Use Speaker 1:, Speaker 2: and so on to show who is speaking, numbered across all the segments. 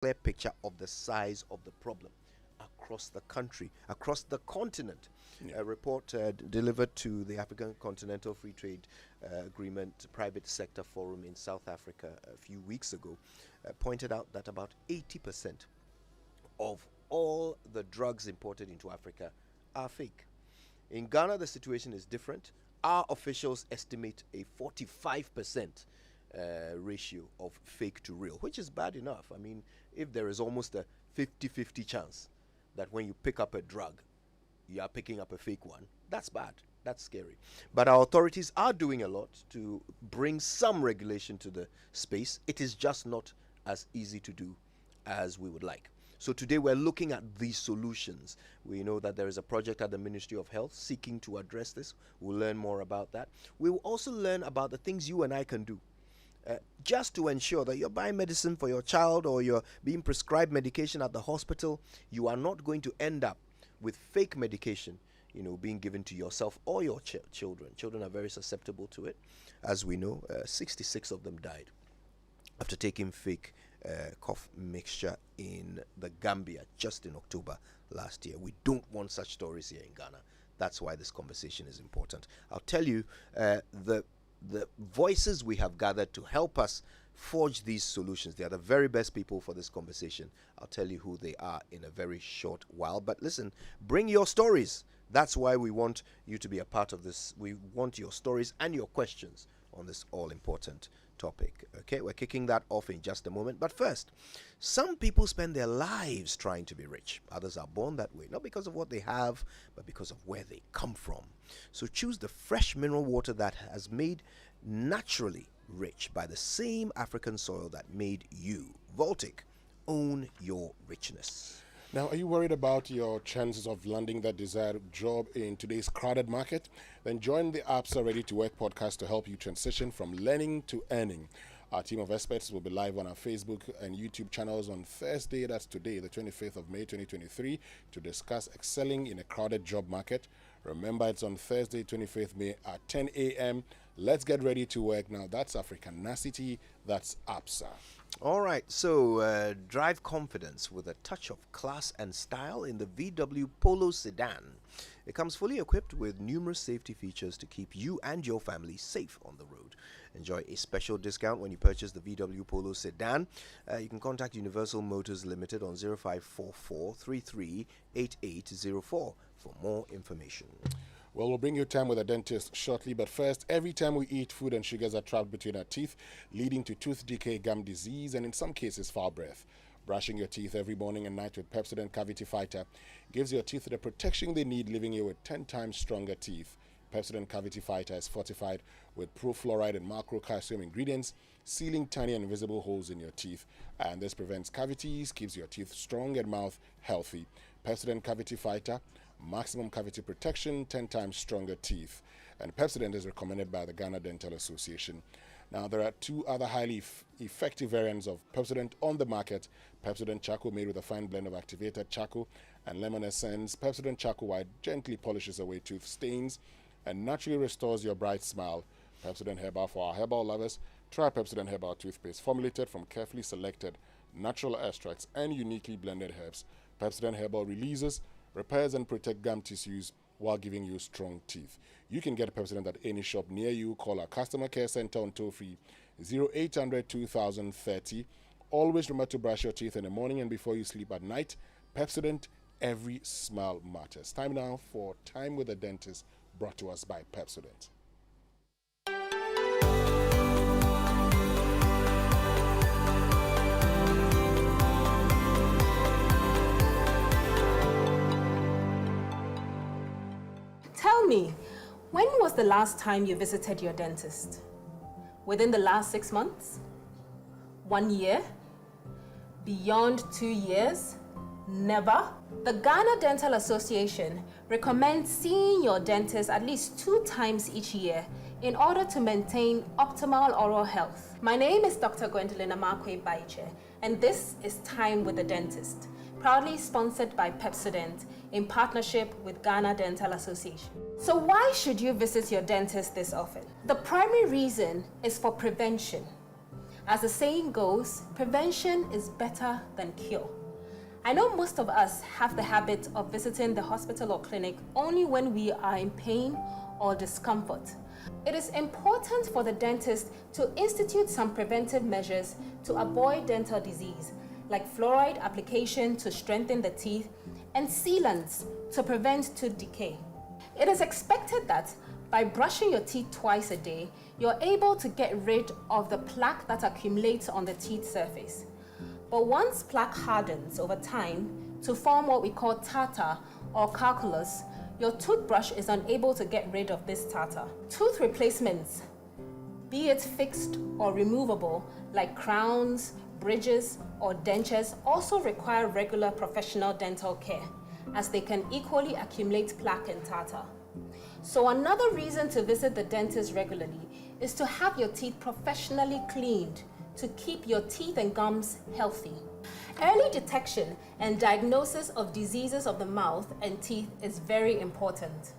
Speaker 1: clear picture of the size of the problem across the country, across the continent.
Speaker 2: Yeah.
Speaker 1: A report delivered to the African Continental Free Trade Agreement Private Sector Forum in South Africa a few weeks ago pointed out that about 80% of all the drugs imported into Africa are fake. In Ghana, the situation is different. Our officials estimate a 45% ratio of fake to real, which is bad enough. I mean, if there is almost a 50-50 chance that when you pick up a drug, you are picking up a fake one, that's bad. That's scary. But our authorities are doing a lot to bring some regulation to the space. It is just not as easy to do as we would like. So today we're looking at these solutions. We know that there is a project at the Ministry of Health seeking to address this. We'll learn more about that. We will also learn about the things you and I can do just to ensure that you're buying medicine for your child or you're being prescribed medication at the hospital. You are not going to end up with fake medication, being given to yourself or your children. Children are very susceptible to it. As we know, 66 of them died after taking fake cough mixture in the Gambia just in October last year. We don't want such stories here in Ghana. That's why this conversation is important. I'll tell you the voices we have gathered to help us forge these solutions. They are the very best people for this conversation. I'll tell you who they are in a very short while. But listen, bring your stories. That's why we want you to be a part of this. We want your stories and your questions on this all-important topic. Okay, we're kicking that off in just a moment. But first, some people spend their lives trying to be rich. Others are born that way, not because of what they have, but because of where they come from. So choose the fresh mineral water that has made naturally rich by the same African soil that made you. Voltic, own your richness.
Speaker 2: Now, are you worried about your chances of landing that desired job in today's crowded market? Then join the Absa Ready to Work podcast to help you transition from learning to earning. Our team of experts will be live on our Facebook and YouTube channels on Thursday, that's today, the 25th of May 2023, to discuss excelling in a crowded job market. Remember, it's on Thursday, 25th May at 10 a.m. Let's get ready to work now. That's Africanacity, that's Absa.
Speaker 1: All right, so drive confidence with a touch of class and style in the VW Polo sedan. It comes fully equipped with numerous safety features to keep you and your family safe on the road. Enjoy a special discount when you purchase the VW Polo sedan. You can contact Universal Motors Limited on 0544 338804 for more information.
Speaker 2: Well, we'll bring you time with a dentist shortly, but first, every time we eat, food and sugars are trapped between our teeth, leading to tooth decay, gum disease, and in some cases, foul breath. Brushing your teeth every morning and night with Pepsodent Cavity Fighter gives your teeth the protection they need, leaving you with 10 times stronger teeth. Pepsodent Cavity Fighter is fortified with profluoride and macrocalcium ingredients, sealing tiny and invisible holes in your teeth. And this prevents cavities, keeps your teeth strong and mouth healthy. Pepsodent Cavity Fighter, maximum cavity protection, 10 times stronger teeth. And Pepsodent is recommended by the Ghana Dental Association. Now, there are two other highly effective variants of Pepsodent on the market. Pepsodent Charcoal, made with a fine blend of activated charcoal and lemon essence. Pepsodent Charcoal White gently polishes away tooth stains and naturally restores your bright smile. Pepsodent Herbal, for our herbal lovers, try Pepsodent Herbal toothpaste formulated from carefully selected natural extracts and uniquely blended herbs. Pepsodent Herbal releases, repairs and protect gum tissues while giving you strong teeth. You can get Pepsodent at any shop near you. Call our customer care center on toll-free 0800 2030. Always remember to brush your teeth in the morning and before you sleep at night. Pepsodent, every smile matters. Time now for Time with the Dentist, brought to us by Pepsodent.
Speaker 3: Tell me, when was the last time you visited your dentist? Within the last 6 months? 1 year? Beyond 2 years? Never? The Ghana Dental Association recommends seeing your dentist at least 2 times each year in order to maintain optimal oral health. My name is Dr. Gwendolyn Amakwe Baiche, and this is Time with the Dentist, proudly sponsored by Pepsodent in partnership with Ghana Dental Association. So why should you visit your dentist this often? The primary reason is for prevention. As the saying goes, prevention is better than cure. I know most of us have the habit of visiting the hospital or clinic only when we are in pain or discomfort. It is important for the dentist to institute some preventive measures to avoid dental disease, like fluoride application to strengthen the teeth and sealants to prevent tooth decay. It is expected that by brushing your teeth twice a day, you're able to get rid of the plaque that accumulates on the teeth surface. But once plaque hardens over time to form what we call tartar or calculus, your toothbrush is unable to get rid of this tartar. Tooth replacements, be it fixed or removable, like crowns, bridges, or dentures, also require regular professional dental care, as they can equally accumulate plaque and tartar. So another reason to visit the dentist regularly is to have your teeth professionally cleaned to keep your teeth and gums healthy. Early detection and diagnosis of diseases of the mouth and teeth is very important.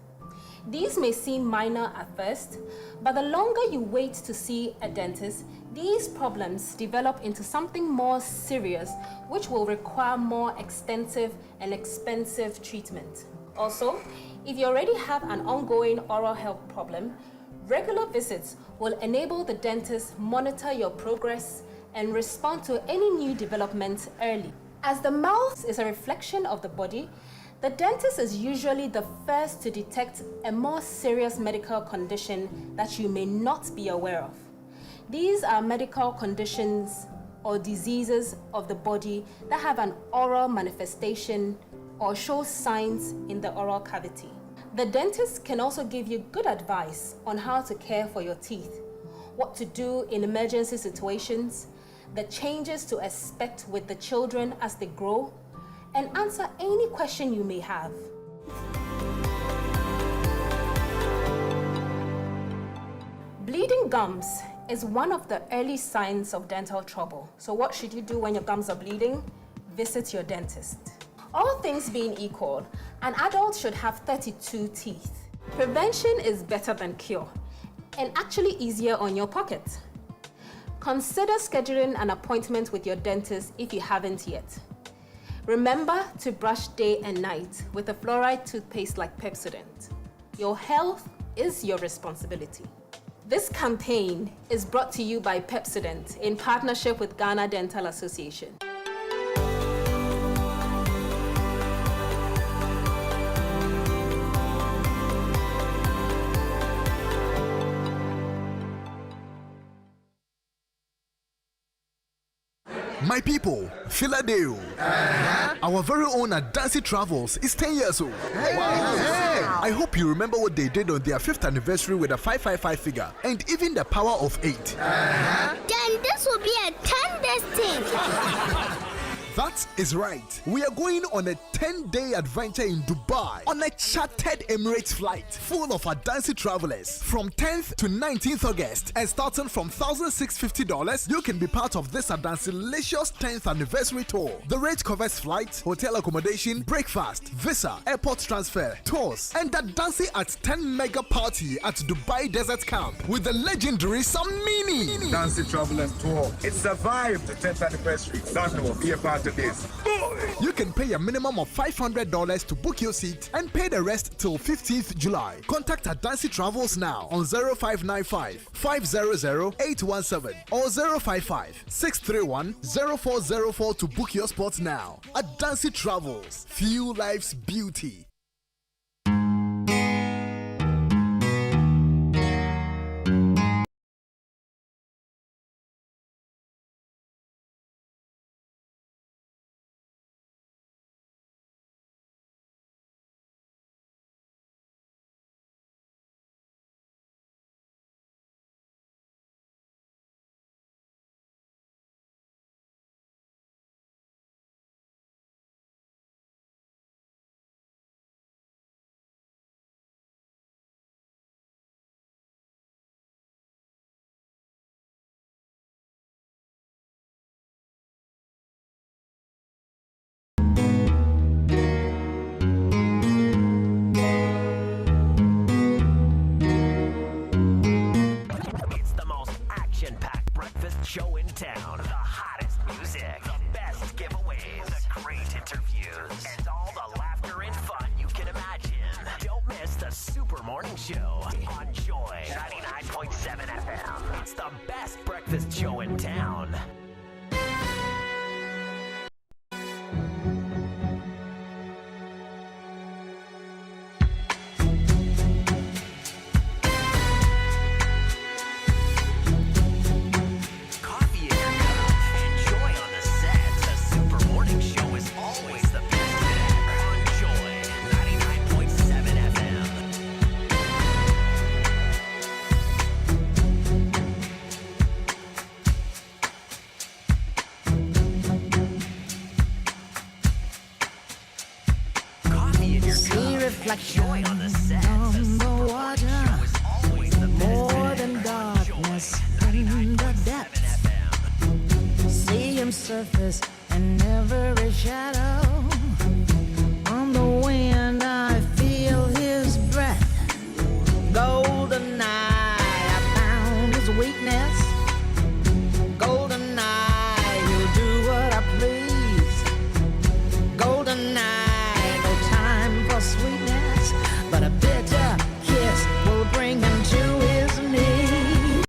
Speaker 3: These may seem minor at first, but the longer you wait to see a dentist, these problems develop into something more serious, which will require more extensive and expensive treatment. Also, if you already have an ongoing oral health problem, regular visits will enable the dentist monitor your progress and respond to any new developments early. As the mouth is a reflection of the body, the dentist is usually the first to detect a more serious medical condition that you may not be aware of. These are medical conditions or diseases of the body that have an oral manifestation or show signs in the oral cavity. The dentist can also give you good advice on how to care for your teeth, what to do in emergency situations, the changes to expect with the children as they grow, and answer any question you may have. Bleeding gums is one of the early signs of dental trouble. So what should you do when your gums are bleeding? Visit your dentist. All things being equal, an adult should have 32 teeth. Prevention is better than cure, and actually easier on your pocket. Consider scheduling an appointment with your dentist if you haven't yet. Remember to brush day and night with a fluoride toothpaste like Pepsodent. Your health is your responsibility. This campaign is brought to you by Pepsodent in partnership with Ghana Dental Association.
Speaker 4: My people, Philadelphia. Our very own Adansi Travels is 10 years old. I hope you remember what they did on their 5th anniversary with a 555 figure and even the power of 8.
Speaker 5: Then this will be a 10-day thing.
Speaker 4: That is right. We are going on a 10-day adventure in Dubai on a chartered Emirates flight full of Adansi travelers from 10th to 19th August. And starting from $1,650, you can be part of this Adansi-licious 10th anniversary tour. The rate covers flights, hotel accommodation, breakfast, visa, airport transfer, tours, and Adansi at 10 mega party at Dubai Desert Camp with the legendary Samini.
Speaker 6: Adansi Travelers Tour. It's a vibe. The 10th anniversary. Don't be a part of this.
Speaker 4: You can pay a minimum of $500 to book your seat and pay the rest till 15th July. Contact Adansi Travels now on 0595 500 817 or 055 631 0404 to book your spots now. Adansi Travels. Feel life's beauty.
Speaker 7: interviews, and all the laughter and fun you can imagine. Don't miss the Super Morning Show on Joy 99.7 FM. It's the best breakfast show in town.
Speaker 8: Reflection on the water, more than darkness in the depths. See him surface in every shadow. On the wind, I feel his breath. Golden eye, I found his weakness. Golden eye, he'll do what I please. Golden eye, no time for sweetness, but a bitter kiss will bring him to his knees.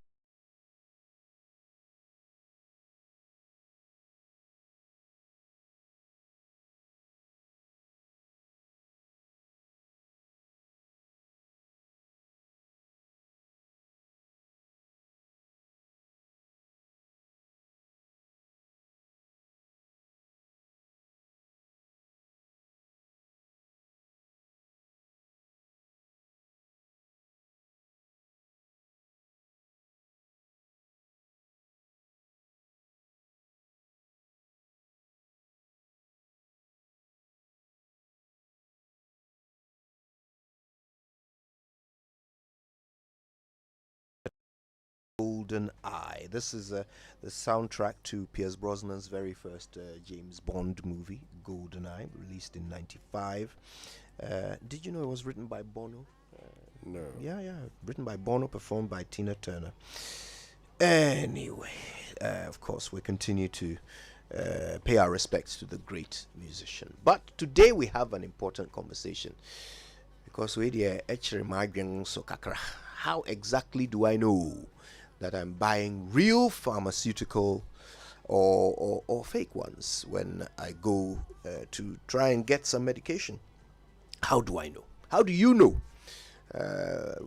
Speaker 1: Golden Eye. This is the soundtrack to Pierce Brosnan's very first James Bond movie, Golden Eye, released in '95. Did you know it was written by Bono?
Speaker 2: No.
Speaker 1: Yeah, written by Bono, performed by Tina Turner. Anyway, of course, we continue to pay our respects to the great musician. But today we have an important conversation, because how exactly do I know that I'm buying real pharmaceutical or fake ones when I go to try and get some medication? How do I know? How do you know?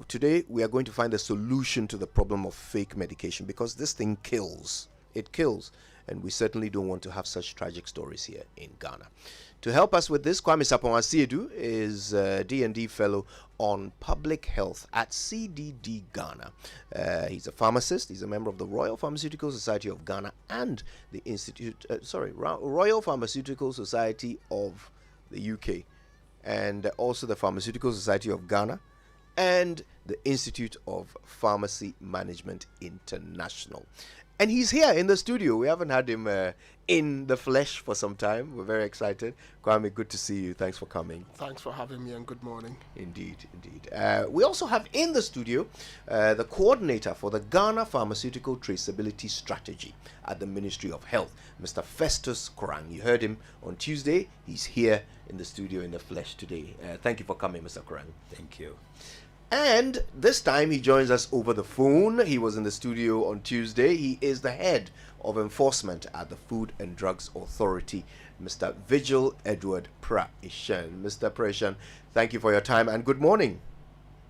Speaker 1: Today we are going to find a solution to the problem of fake medication, because this thing kills. It kills, and we certainly don't want to have such tragic stories here in Ghana. To help us with this, Kwame Sapon-Asiedu is a D&D fellow on public health at CDD Ghana. He's a pharmacist. He's a member of the Royal Pharmaceutical Society of Ghana and the Royal Pharmaceutical Society of the UK, and also the Pharmaceutical Society of Ghana and the Institute of Pharmacy Management International. And he's here in the studio. We haven't had him in the flesh for some time. We're very excited. Kwame, good to see you. Thanks for coming.
Speaker 9: Thanks for having me, and good morning.
Speaker 1: Indeed. We also have in the studio the coordinator for the Ghana Pharmaceutical Traceability Strategy at the Ministry of Health, Mr. Festus Korang. You heard him on Tuesday. He's here in the studio in the flesh today. Thank you for coming, Mr. Korang.
Speaker 10: Thank you.
Speaker 1: And this time he joins us over the phone. He was in the studio on Tuesday. He is the head of enforcement at the Food and Drugs Authority, Mr. Vigil Edward Pra-Ishan. Mr. Pra-Ishan, thank you for your time and good morning.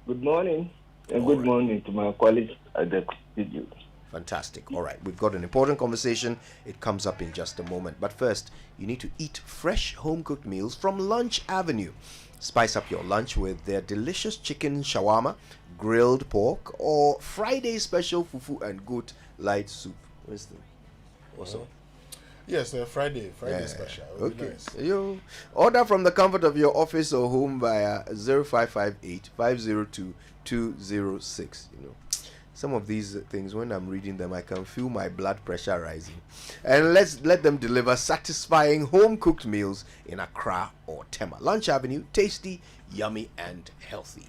Speaker 11: Good morning, and good morning to my colleagues at the studio.
Speaker 1: Fantastic. All right, we've got an important conversation. It comes up in just a moment. But first, you need to eat fresh home-cooked meals from Lunch Avenue. Spice up your lunch with their delicious chicken shawarma, grilled pork, or Friday special fufu and goat light soup. Where's the also?
Speaker 2: Yes, Friday special.
Speaker 1: Okay.
Speaker 2: Nice.
Speaker 1: You order from the comfort of your office or home via 0558 502 206. You know, some of these things, when I'm reading them, I can feel my blood pressure rising. And let them deliver satisfying home-cooked meals in Accra or Tema. Lunch Avenue, tasty, yummy, and healthy.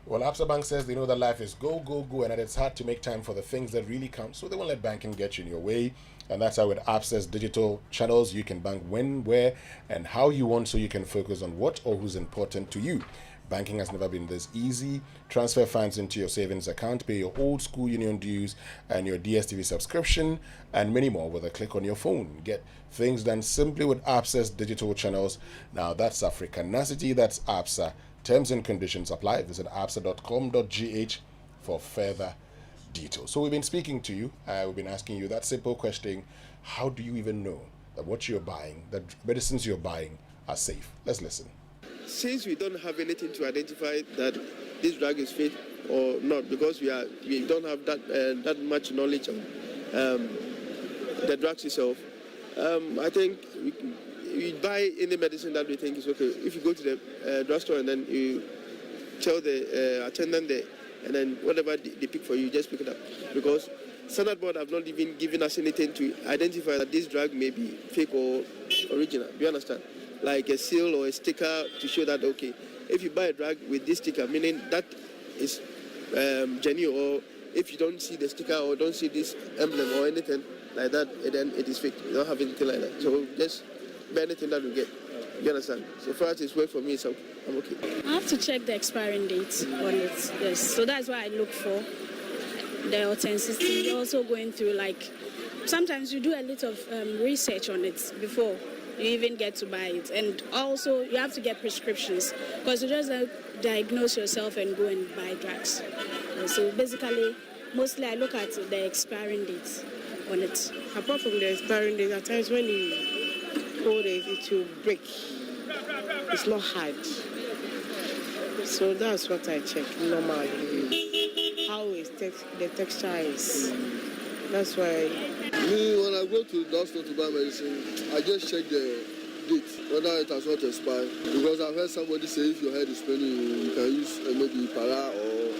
Speaker 2: Well, Absa Bank says they know that life is go, go, go, and that it's hard to make time for the things that really count, so they won't let banking get you in your way. And that's how with Access Digital Channels, you can bank when, where, and how you want, so you can focus on what or who's important to you. Banking has never been this easy. Transfer funds into your savings account, pay your old school union dues and your DSTV subscription, and many more with a click on your phone. Get things done simply with Access Digital Channels. Now that's Africanacity, that's ABSA. Terms and conditions apply. Visit absa.com.gh for further details. So we've been speaking to you. We've been asking you that simple question: how do you even know that what you're buying, the medicines you're buying, are safe? Let's listen.
Speaker 9: Since we don't have anything to identify that this drug is fake or not, because we don't have that much knowledge on the drugs itself, I think we buy any medicine that we think is okay. If you go to the drugstore and then you tell the attendant there, and then whatever they pick for you, just pick it up. Because Standard Board have not even given us anything to identify that this drug may be fake or original. Do you understand? Like a seal or a sticker to show that, okay, if you buy a drug with this sticker, meaning that is genuine, or if you don't see the sticker or don't see this emblem or anything like that, then it is fake. You don't have anything like that. So just buy anything that you get. You understand? So far as it's work for me, so I'm okay.
Speaker 10: I have to check the expiring date on it, yes. So that's why I look for the authenticity. You're also going through, like, sometimes you do a little research on it before you even get to buy it. And also, you have to get prescriptions, because you just diagnose yourself and go and buy drugs. So basically, mostly I look at the expiring dates on it.
Speaker 12: Apart from the expiring date, at times when you hold it, it will break. It's not hard. So that's what I check normally. How is the texture is. That's why.
Speaker 13: Me, when I go to the doctor to buy medicine, I just check the date, whether it has not expired. Because I've heard somebody say if your head is paining, you can use maybe para or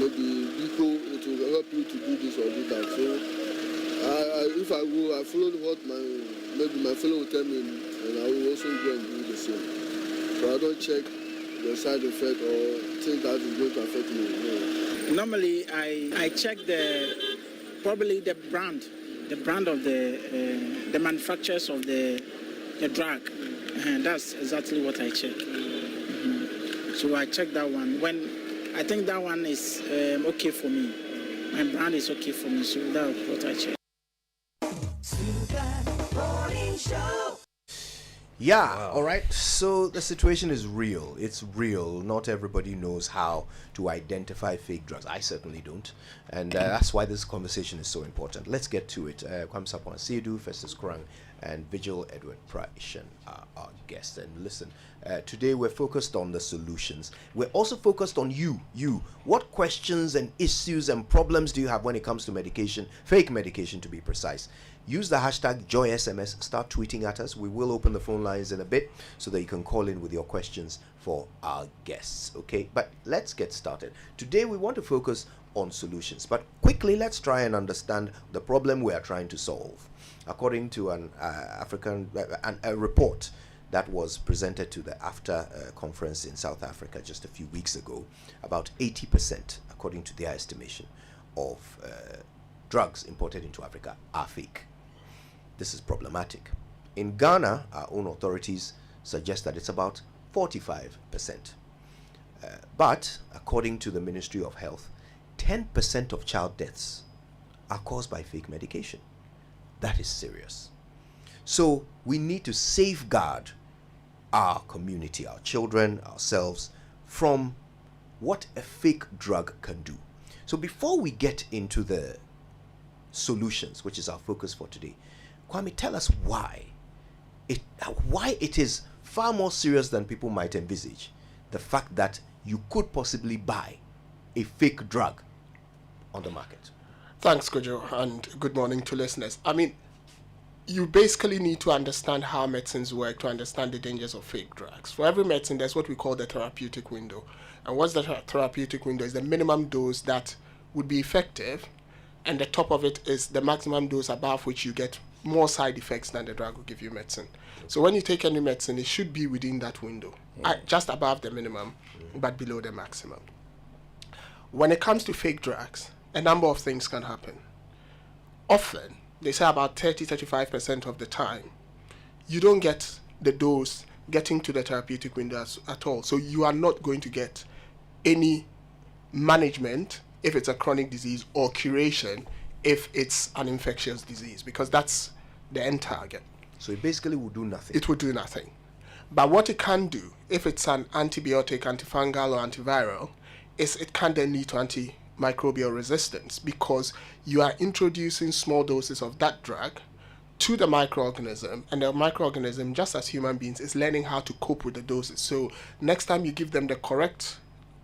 Speaker 13: maybe Bico. It will help you to do this or do that. So if I go, I follow what my fellow will tell me, and I will also go and do the same. So I don't check the side effect or think that is going to affect me. No.
Speaker 14: Normally, I check probably the brand of the manufacturers of the drug, and that's exactly what I check. So I check that one. When I think that one is okay for me, my brand is okay for me, so that's what I check.
Speaker 1: Yeah, all right. So the situation is real. It's real. Not everybody knows how to identify fake drugs. I certainly don't. And that's why this conversation is so important. Let's get to it. Kwamsapon Sedu, Festus Kurang, and Vigil Edward Praishan are our guests. And listen, today we're focused on the solutions. We're also focused on you. What questions and issues and problems do you have when it comes to medication, fake medication to be precise? Use the hashtag JoySMS, start tweeting at us. We will open the phone lines in a bit so that you can call in with your questions for our guests, okay? But let's get started. Today we want to focus on solutions, but quickly let's try and understand the problem we are trying to solve. According to a report that was presented to the AFTA conference in South Africa just a few weeks ago, about 80%, according to their estimation, of drugs imported into Africa are fake. This is problematic. In Ghana, our own authorities suggest that it's about 45%. But according to the Ministry of Health, 10% of child deaths are caused by fake medication. That is serious. So we need to safeguard our community, our children, ourselves, from what a fake drug can do. So before we get into the solutions, which is our focus for today, Kwame, tell us why it is far more serious than people might envisage, the fact that you could possibly buy a fake drug on the market.
Speaker 9: Thanks, Kojo, and good morning to listeners. I mean, you basically need to understand how medicines work to understand the dangers of fake drugs. For every medicine, there's what we call the therapeutic window. And what's the therapeutic window? Is the minimum dose that would be effective, and the top of it is the maximum dose above which you get more side effects than the drug will give you medicine. So when you take any medicine, it should be within that window, just above the minimum, but below the maximum. When it comes to fake drugs, a number of things can happen. Often,
Speaker 15: they say about 30-35% of the time, you don't get the dose getting to the therapeutic window at all. So you are not going to get any management if it's a chronic disease or curation if it's an infectious disease, because that's the end target.
Speaker 1: So it basically will do nothing.
Speaker 15: It will do nothing. But what it can do, if it's an antibiotic, antifungal, or antiviral, is it can then lead to antimicrobial resistance, because you are introducing small doses of that drug to the microorganism, and the microorganism, just as human beings, is learning how to cope with the doses. So next time you give them the correct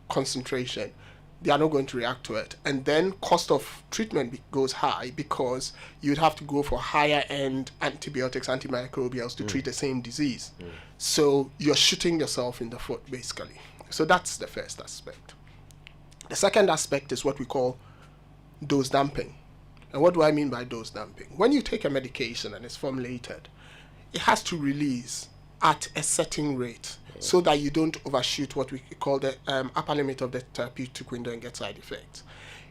Speaker 15: concentration, they are not going to react to it. And then cost of treatment goes high, because you'd have to go for higher end antibiotics, antimicrobials to treat the same disease. So you're shooting yourself in the foot, basically. So that's the first aspect. The second aspect is what we call dose damping. And what do I mean by dose damping? When you take a medication and it's formulated, it has to release at a certain rate, so that you don't overshoot what we call the upper limit of the therapeutic window and get side effects.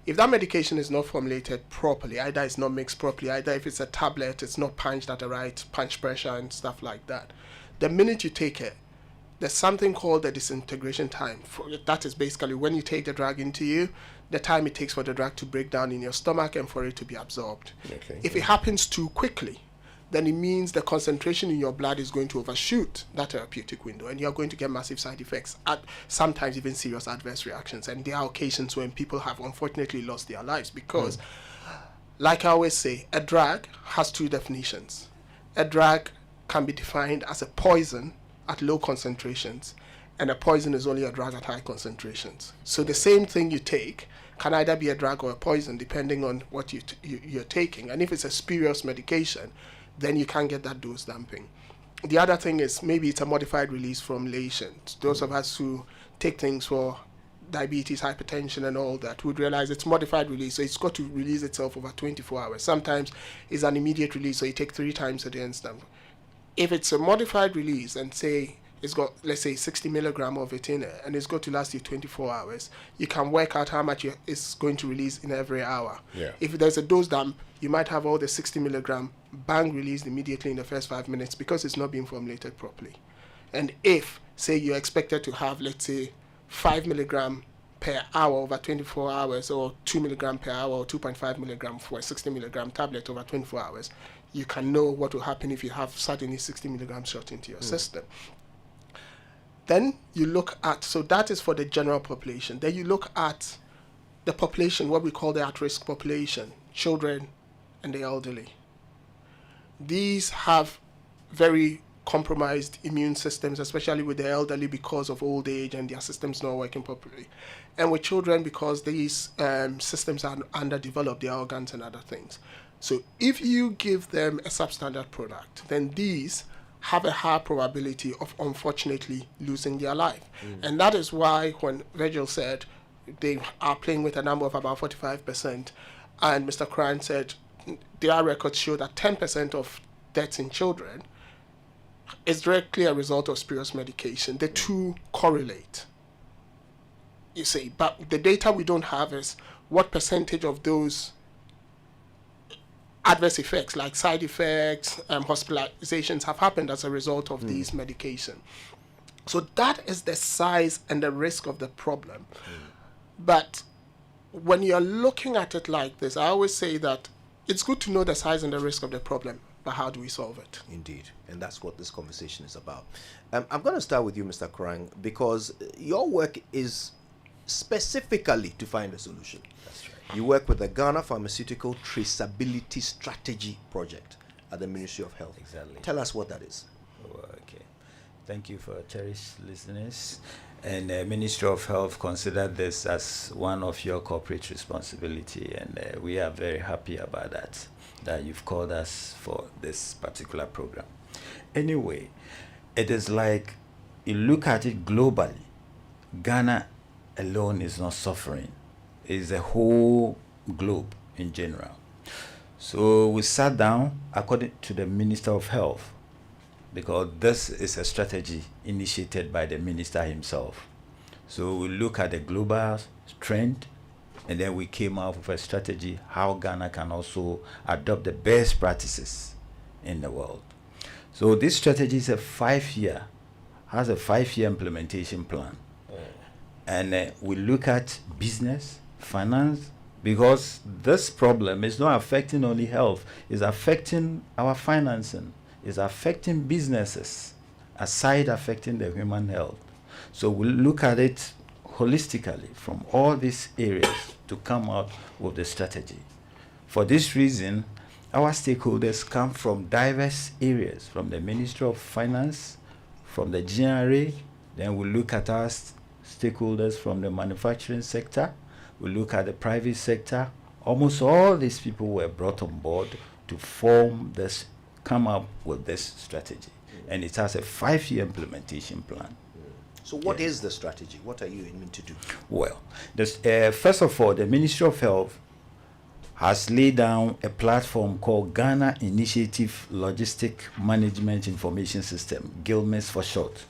Speaker 15: If that medication is not formulated properly, either it's not mixed properly, either if it's a tablet, it's not punched at the right punch pressure and stuff like that, the minute you take it, there's something called the disintegration time. That is basically when you take the drug into you, the time it takes for the drug to break down in your stomach and for it to be absorbed.
Speaker 2: Okay.
Speaker 15: If it happens too quickly, then it means the concentration in your blood is going to overshoot that therapeutic window, and you're going to get massive side effects, sometimes even serious adverse reactions. And there are occasions when people have unfortunately lost their lives because, like I always say, a drug has two definitions. A drug can be defined as a poison at low concentrations, and a poison is only a drug at high concentrations. So the same thing you take can either be a drug or a poison depending on what you're taking. And if it's a spurious medication, then you can't get that dose damping. The other thing is maybe it's a modified release formulation. Those of us who take things for diabetes, hypertension and all that would realize it's modified release, so it's got to release itself over 24 hours. Sometimes it's an immediate release, so you take 3 times a day and stuff. If it's a modified release and say it's got, let's say, 60 milligram of it in it, and it's got to last you 24 hours, you can work out how much it's going to release in every hour.
Speaker 2: Yeah.
Speaker 15: If there's a dose dump, you might have all the 60 milligram bang released immediately in the first 5 minutes because it's not being formulated properly. And if, say, you're expected to have, let's say, 5 milligram per hour over 24 hours, or 2 milligram per hour, or 2.5 milligram for a 60 milligram tablet over 24 hours, you can know what will happen if you have suddenly 60 milligrams shot into your system. Then you look at, so that is for the general population. Then you look at the population, what we call the at-risk population, children and the elderly. These have very compromised immune systems, especially with the elderly because of old age and their systems not working properly. And with children, because these systems are underdeveloped, their organs and other things. So if you give them a substandard product, then these have a high probability of unfortunately losing their life. And that is why when Virgil said they are playing with a number of about 45%, and Mr. Crane said their records show that 10% of deaths in children is directly a result of spurious medication. The two correlate, you see, but the data we don't have is what percentage of those adverse effects, like side effects, hospitalizations, have happened as a result of these medication. So that is the size and the risk of the problem. But when you're looking at it like this, I always say that it's good to know the size and the risk of the problem, but how do we solve it?
Speaker 1: Indeed, and that's what this conversation is about. I'm going to start with you, Mr. Krang, because your work is specifically to find a solution. That's right. You work with the Ghana Pharmaceutical Traceability Strategy Project at the Ministry of Health.
Speaker 16: Exactly.
Speaker 1: Tell us what that is.
Speaker 16: Okay. Thank you for cherished listeners. And the Ministry of Health considered this as one of your corporate responsibility, and we are very happy about that you've called us for this particular program. Anyway, it is like you look at it globally, Ghana alone is not suffering. It's the whole globe in general. So we sat down according to the Minister of Health, because this is a strategy initiated by the minister himself. So we look at the global trend, And then we came out with a strategy how Ghana can also adopt the best practices in the world. So this strategy is has a 5-year implementation plan. And we look at business, finance, because this problem is not affecting only health, it's affecting our financing, it's affecting businesses, aside affecting the human health. So we look at it holistically from all these areas to come out with the strategy. For this reason, our stakeholders come from diverse areas, from the Ministry of Finance, from the GRA, then we look at our stakeholders from the manufacturing sector, we look at the private sector. Almost all these people were brought on board to come up with this strategy. And it has a 5-year implementation plan.
Speaker 1: So what is the strategy? What are you aiming to do?
Speaker 16: Well, first of all, the Ministry of Health has laid down a platform called Ghana Initiative Logistic Management Information System, GILMIS for short,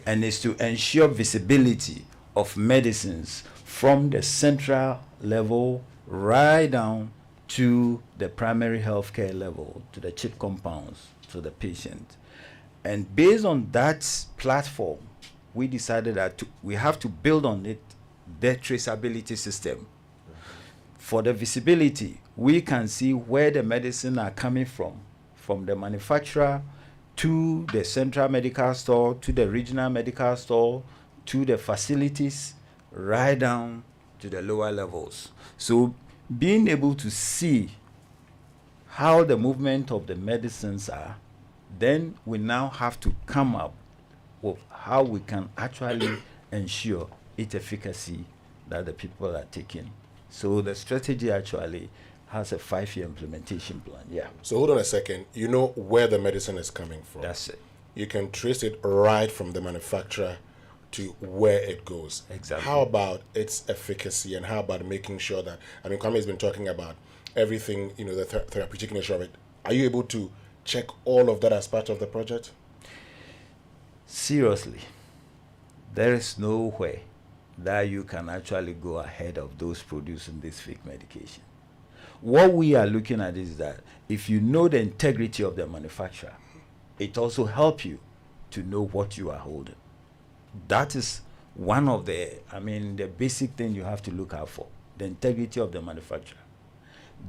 Speaker 16: and is to ensure visibility of medicines from the central level right down to the primary healthcare level, to the CHIP compounds, to the patient. And based on that platform, we decided that we have to build on it the traceability system. For the visibility, we can see where the medicine are coming from the manufacturer to the central medical store, to the regional medical store, to the facilities, right down to the lower levels. So being able to see how the movement of the medicines are, then we now have to come up with how we can actually ensure its efficacy that the people are taking. So the strategy actually has a 5-year implementation plan. Yeah.
Speaker 2: So hold on a second. You know where the medicine is coming from.
Speaker 16: That's it.
Speaker 2: You can trace it right from the manufacturer to where it goes.
Speaker 16: Exactly.
Speaker 2: How about its efficacy, and how about making sure that, I mean, Kwame has been talking about everything, the therapeutic nature of it. Are you able to check all of that as part of the project?
Speaker 16: Seriously, there is no way that you can actually go ahead of those producing this fake medication. What we are looking at is that if you know the integrity of the manufacturer, it also helps you to know what you are holding. That is one of the basic thing you have to look out for, the integrity of the manufacturer.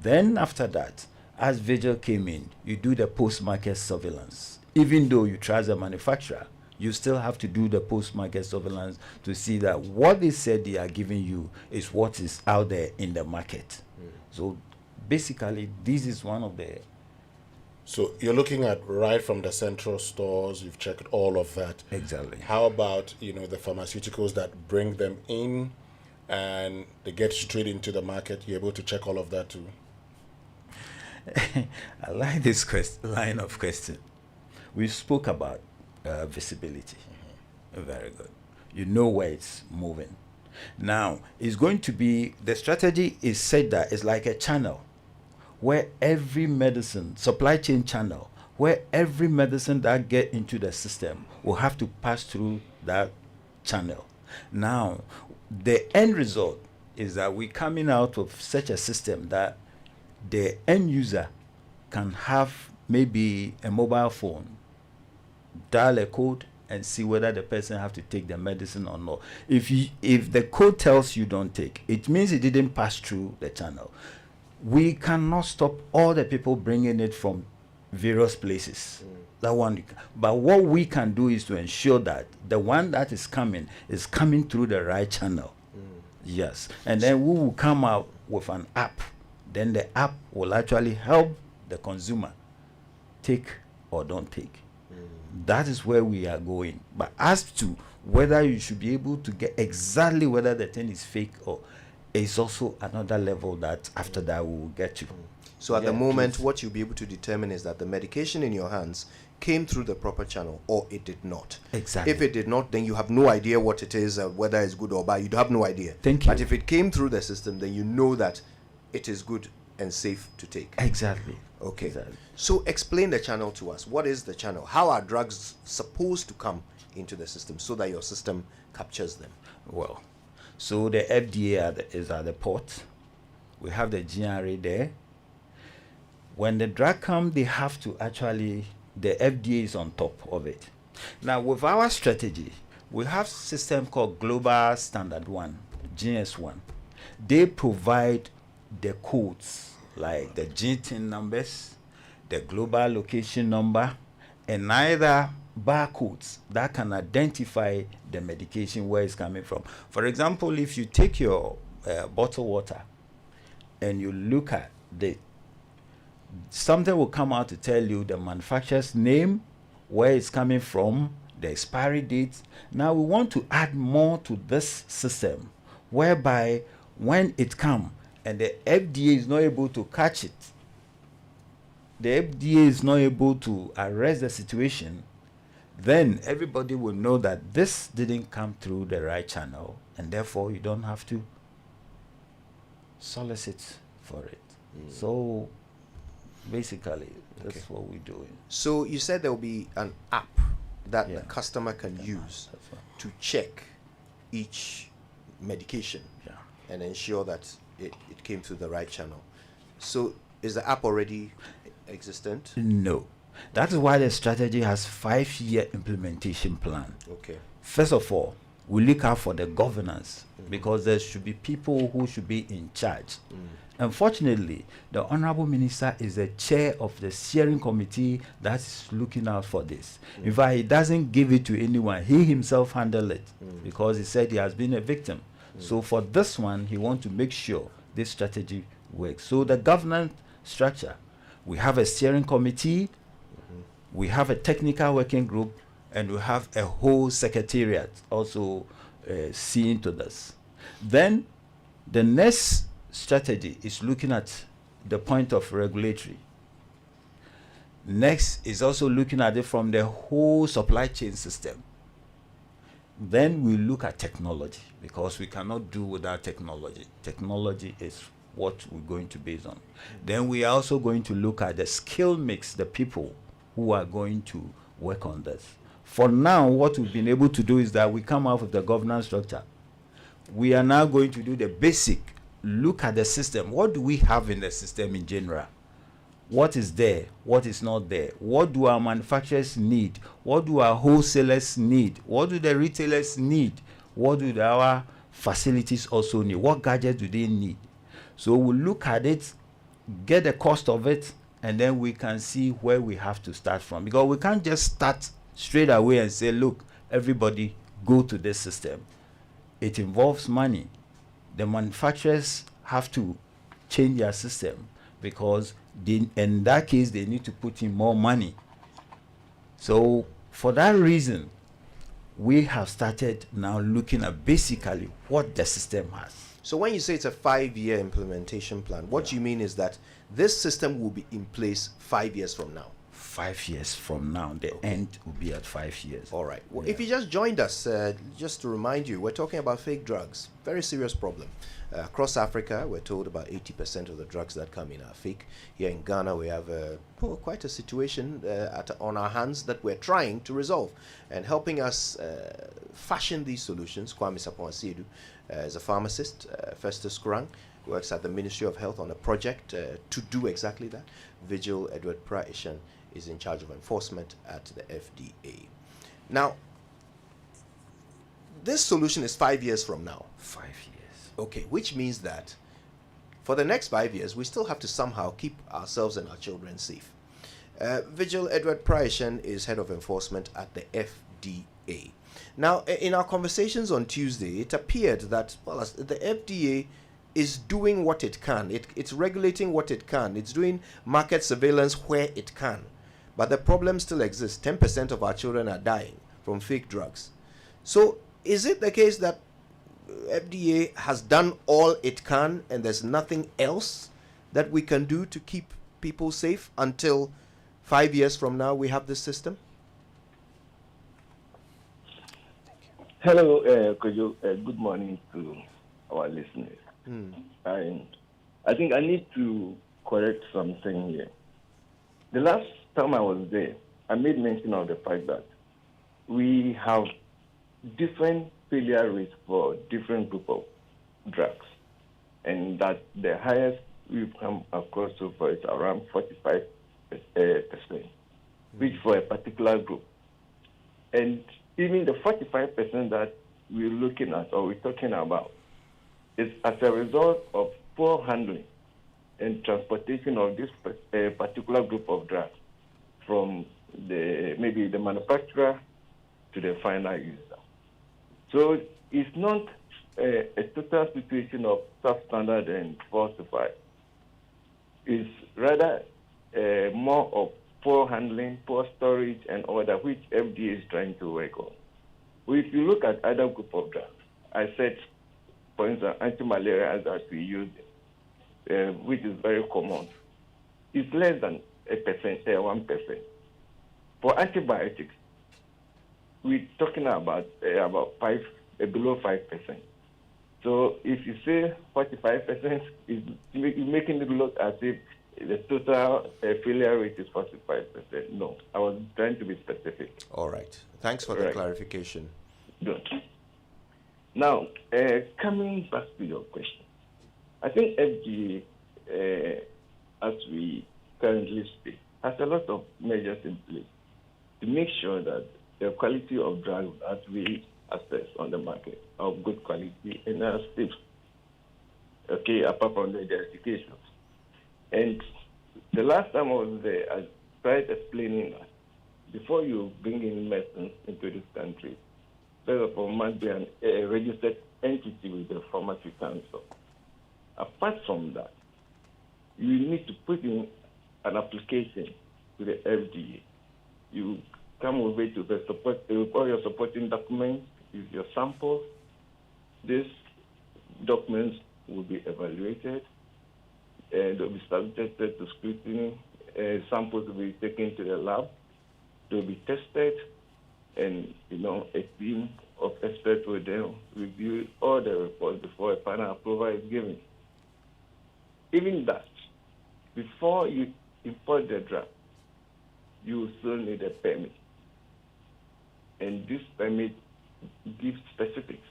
Speaker 16: Then after that, as Vigil came in, you do the post-market surveillance. Even though you trust the manufacturer, you still have to do the post-market surveillance to see that what they said they are giving you is what is out there in the market. So basically, this is one of the...
Speaker 2: So you're looking at right from the central stores, you've checked all of that.
Speaker 16: Exactly.
Speaker 2: How about, the pharmaceuticals that bring them in and they get straight into the market? You're able to check all of that too?
Speaker 16: I like this line of question. We spoke about visibility. Very good. You know where it's moving. Now, it's going to be, the strategy is said that it's like a channel where every medicine, supply chain channel, where every medicine that get into the system will have to pass through that channel. Now, the end result is that we're coming out of such a system that the end user can have maybe a mobile phone, dial a code, and see whether the person have to take the medicine or not. If the code tells you don't take, it means it didn't pass through the channel. We cannot stop all the people bringing it from various places. That one, but what we can do is to ensure that the one that is coming through the right channel. Yes, and then we will come out with an app. Then the app will actually help the consumer take or don't take. That is where we are going. But as to whether you should be able to get exactly whether the thing is fake or is also another level that after that we will get to.
Speaker 1: So at the moment, what you'll be able to determine is that the medication in your hands came through the proper channel or it did not.
Speaker 16: Exactly.
Speaker 1: If it did not, then you have no idea what it is, whether it's good or bad. You have no idea.
Speaker 16: Thank you.
Speaker 1: But if it came through the system, then you know that it is good and safe to take.
Speaker 16: Exactly.
Speaker 1: Okay.
Speaker 16: Exactly.
Speaker 1: So explain the channel to us. What is the channel? How are drugs supposed to come into the system so that your system captures them?
Speaker 16: Well, So the FDA is at the port. We have the GRA there. When the drug comes, they have to actually, the FDA is on top of it. Now, with our strategy, we have a system called Global Standard 1, GS1. They provide the codes, like the GTIN numbers, the global location number, and either barcodes that can identify the medication where it's coming from. For example, if you take your bottled water and you look at something will come out to tell you the manufacturer's name, where it's coming from, the expiry date. Now we want to add more to this system, whereby when it comes and the FDA is not able to catch it, the FDA is not able to arrest the situation, then everybody will know that this didn't come through the right channel, and therefore you don't have to solicit for it. So basically, that's what we're doing.
Speaker 1: So you said there will be an app that the customer can use to check each medication and ensure that it came through the right channel. So is the app already existent?
Speaker 16: No. That is why the strategy has 5-year implementation plan.
Speaker 1: Okay.
Speaker 16: First of all, we look out for the governance, because there should be people who should be in charge. Unfortunately, the Honorable Minister is the chair of the steering committee that is looking out for this. In fact, he doesn't give it to anyone. He himself handled it because he said he has been a victim. So for this one, he wants to make sure this strategy works. So the governance structure, we have a steering committee, we have a technical working group, and we have a whole secretariat also seeing to this. Then the next strategy is looking at the point of regulatory. Next is also looking at it from the whole supply chain system. Then we look at technology, because we cannot do without technology. Technology is what we're going to base on. Then we are also going to look at the skill mix, the people who are going to work on this. For now, what we've been able to do is that we come out with the governance structure. We are now going to do the basic, look at the system. What do we have in the system in general? What is there? What is not there? What do our manufacturers need? What do our wholesalers need? What do the retailers need? What do our facilities also need? What gadgets do they need? So we'll look at it, get the cost of it, and then we can see where we have to start from. Because we can't just start straight away and say, look, everybody go to this system. It involves money. The manufacturers have to change their system, because in that case they need to put in more money. So for that reason, we have started now looking at basically what the system has.
Speaker 1: So when you say it's a 5-year implementation plan, what you mean is that this system will be in place 5 years from now?
Speaker 16: 5 years from now, the end will be at 5 years.
Speaker 1: All right. Well, if you just joined us, just to remind you, we're talking about fake drugs. Very serious problem. Across Africa, we're told about 80% of the drugs that come in are fake. Here in Ghana, we have quite a situation on our hands that we're trying to resolve. And helping us fashion these solutions, Kwame Sapon-Asiedu is a pharmacist. Festus Kurang works at the Ministry of Health on a project to do exactly that. Vigil Edward Praishan is in charge of enforcement at the FDA. Now, this solution is 5 years from now.
Speaker 16: 5 years.
Speaker 1: Okay, which means that for the next 5 years, we still have to somehow keep ourselves and our children safe. Vigil Edward Praishan is head of enforcement at the FDA. Now, in our conversations on Tuesday, it appeared that, well, the FDA is doing what it can. It's regulating what it can. It's doing market surveillance where it can. But the problem still exists. 10% of our children are dying from fake drugs. So is it the case that FDA has done all it can and there's nothing else that we can do to keep people safe until 5 years from now we have this system?
Speaker 11: Hello, Kojo. Good morning to our listeners. I think I need to correct something here. The last time I was there, I made mention of the fact that we have different failure rate for different group of drugs, and that the highest we've come across so far is around 45%, which for a particular group. And even the 45% that we're looking at or we're talking about is as a result of poor handling and transportation of this particular group of drugs from maybe the manufacturer to the final user. So it's not a total situation of substandard and falsified. It's rather more of poor handling, poor storage, and all that, which FDA is trying to work on. Well, if you look at other group of drugs, I said, for instance, anti-malaria that we use, which is very common, it's less than 1%. For antibiotics, we're talking about below 5%. So if you say 45%, it's making it look as if the total failure rate is 45%. No, I was trying to be specific.
Speaker 1: All right. Thanks for the clarification.
Speaker 11: Good. Now, coming back to your question, I think FDA, as we currently speak, has a lot of measures in place to make sure that the quality of drugs that we access on the market are of good quality and are safe. Okay, apart from the identifications. And the last time I was there, I tried explaining that before you bring in medicines into this country, first of all, must be a registered entity with the Pharmacy Council. Apart from that, you need to put in an application to the FDA. You come with it to all your supporting documents, with your samples. These documents will be evaluated and they'll be subjected to scrutiny. Samples will be taken to the lab. They'll be tested, and a team of experts will then review all the reports before a final approval is given. Even that, before you import the drug, you still need a permit. And this permit gives specifics.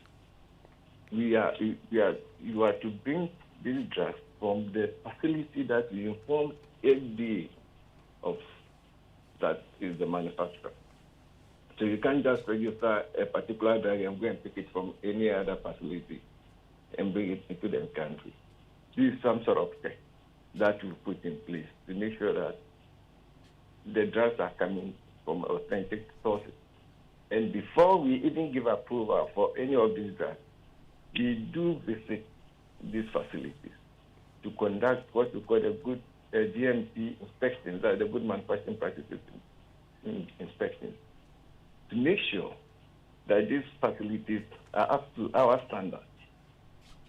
Speaker 11: You are to bring this drug from the facility that we inform FDA of, that is the manufacturer. So you can't just register a particular drug and go and pick it from any other facility and bring it into the country. This is some sort of check that we put in place to make sure that the drugs are coming from authentic sources. And before we even give approval for any of these drugs, we do visit these facilities to conduct what we call the good GMP inspections, the good manufacturing practices inspections, to make sure that these facilities are up to our standards,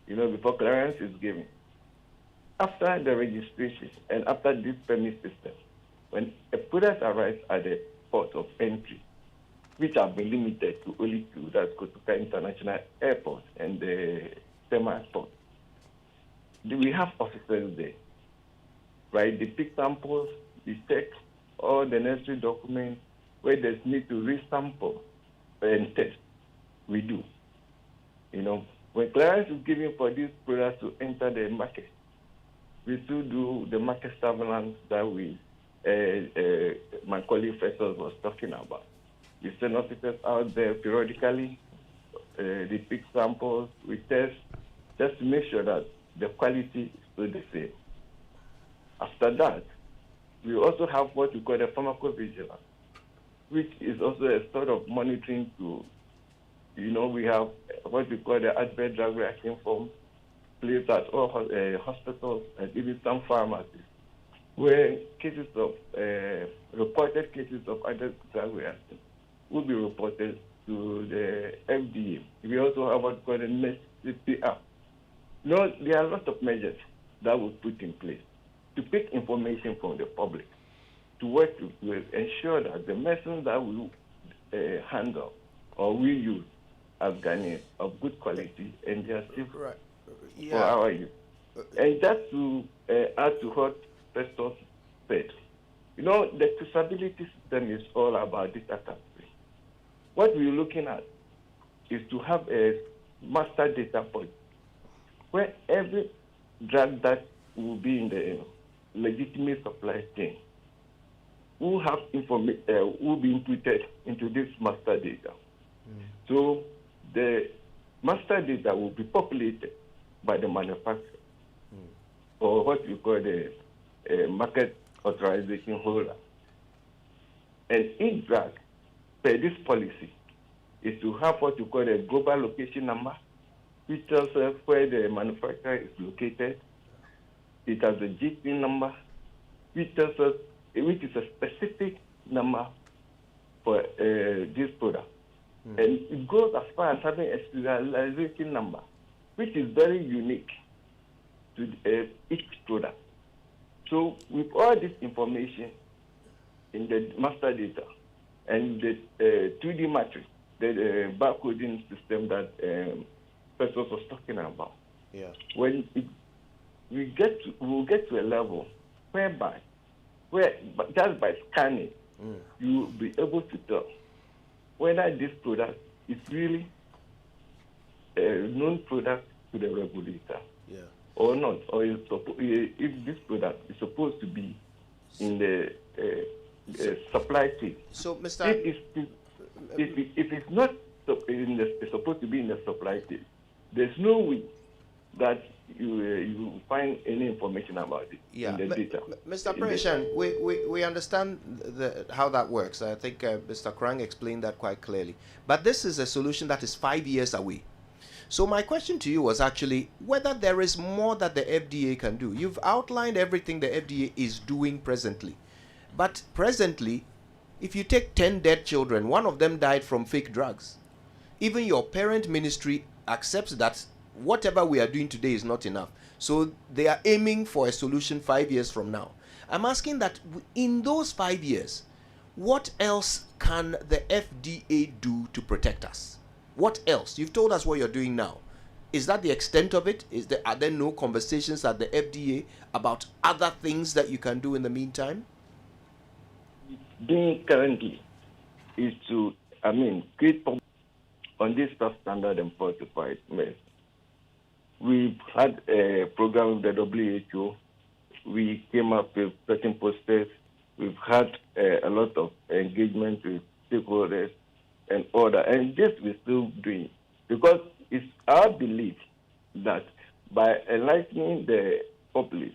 Speaker 11: before clearance is given. After the registration and after this permit system, when a product arrives at the port of entry, which have been limited to only two, that's Kotoka International Airport and the Tema Airport, we have officers there, right? They pick samples, they check all the necessary documents, where there's need to resample and test, we do. When clearance is given for these products to enter the market, we still do the market surveillance that my colleague Festus was talking about. We send officers out there periodically, they pick samples, we test, just to make sure that the quality is still the same. After that, we also have what we call the pharmacovigilance, which is also a sort of monitoring tool. We have what we call the adverse drug reaction form, placed at all hospitals and even some pharmacies, where cases of reported cases of adverse drug reaction will be reported to the FDA. We also have what we call the NEST safety app. There are a lot of measures that we put in place to pick information from the public, to work to ensure that the medicines that we handle or we use are Ghanaian of good quality and they are safe for our use. And just to add to what Festus said, the traceability system is all about data capture. What we're looking at is to have a master data point where every drug that will be in the legitimate supply chain will have will be inputted into this master data. So the master data will be populated by the manufacturer or what we call the market authorization holder. And each drug, per this policy, is to have what you call a global location number, which tells us where the manufacturer is located. It has a GP number, which tells us which is a specific number for this product. And it goes as far as having a serialization number, which is very unique to each product. So with all this information in the master data and the 2D matrix, the barcoding system that Festus was talking about, when we will get to a level whereby, just by scanning, you will be able to tell whether this product is really a known product to the regulator or not, or if this product is supposed to be in the supply chain.
Speaker 1: So, Mr.
Speaker 11: If it's not supposed to be in the supply chain, there's no way that you find any information about it in the data.
Speaker 1: Mr. President, we understand how that works. I think Mr. Krang explained that quite clearly. But this is a solution that is 5 years away. So my question to you was actually whether there is more that the FDA can do. You've outlined everything the FDA is doing presently. But presently, if you take 10 dead children, one of them died from fake drugs. Even your parent ministry accepts that whatever we are doing today is not enough. So they are aiming for a solution 5 years from now. I'm asking that in those 5 years, what else can the FDA do to protect us? What else? You've told us what you're doing now. Is that the extent of it? Are there no conversations at the FDA about other things that you can do in the meantime?
Speaker 11: Doing currently is to, create on this substandard and fortified medicine. We've had a program with the WHO. We came up with certain posters. We've had a lot of engagement with stakeholders and all that. And this we're still doing because it's our belief that by enlightening the populace,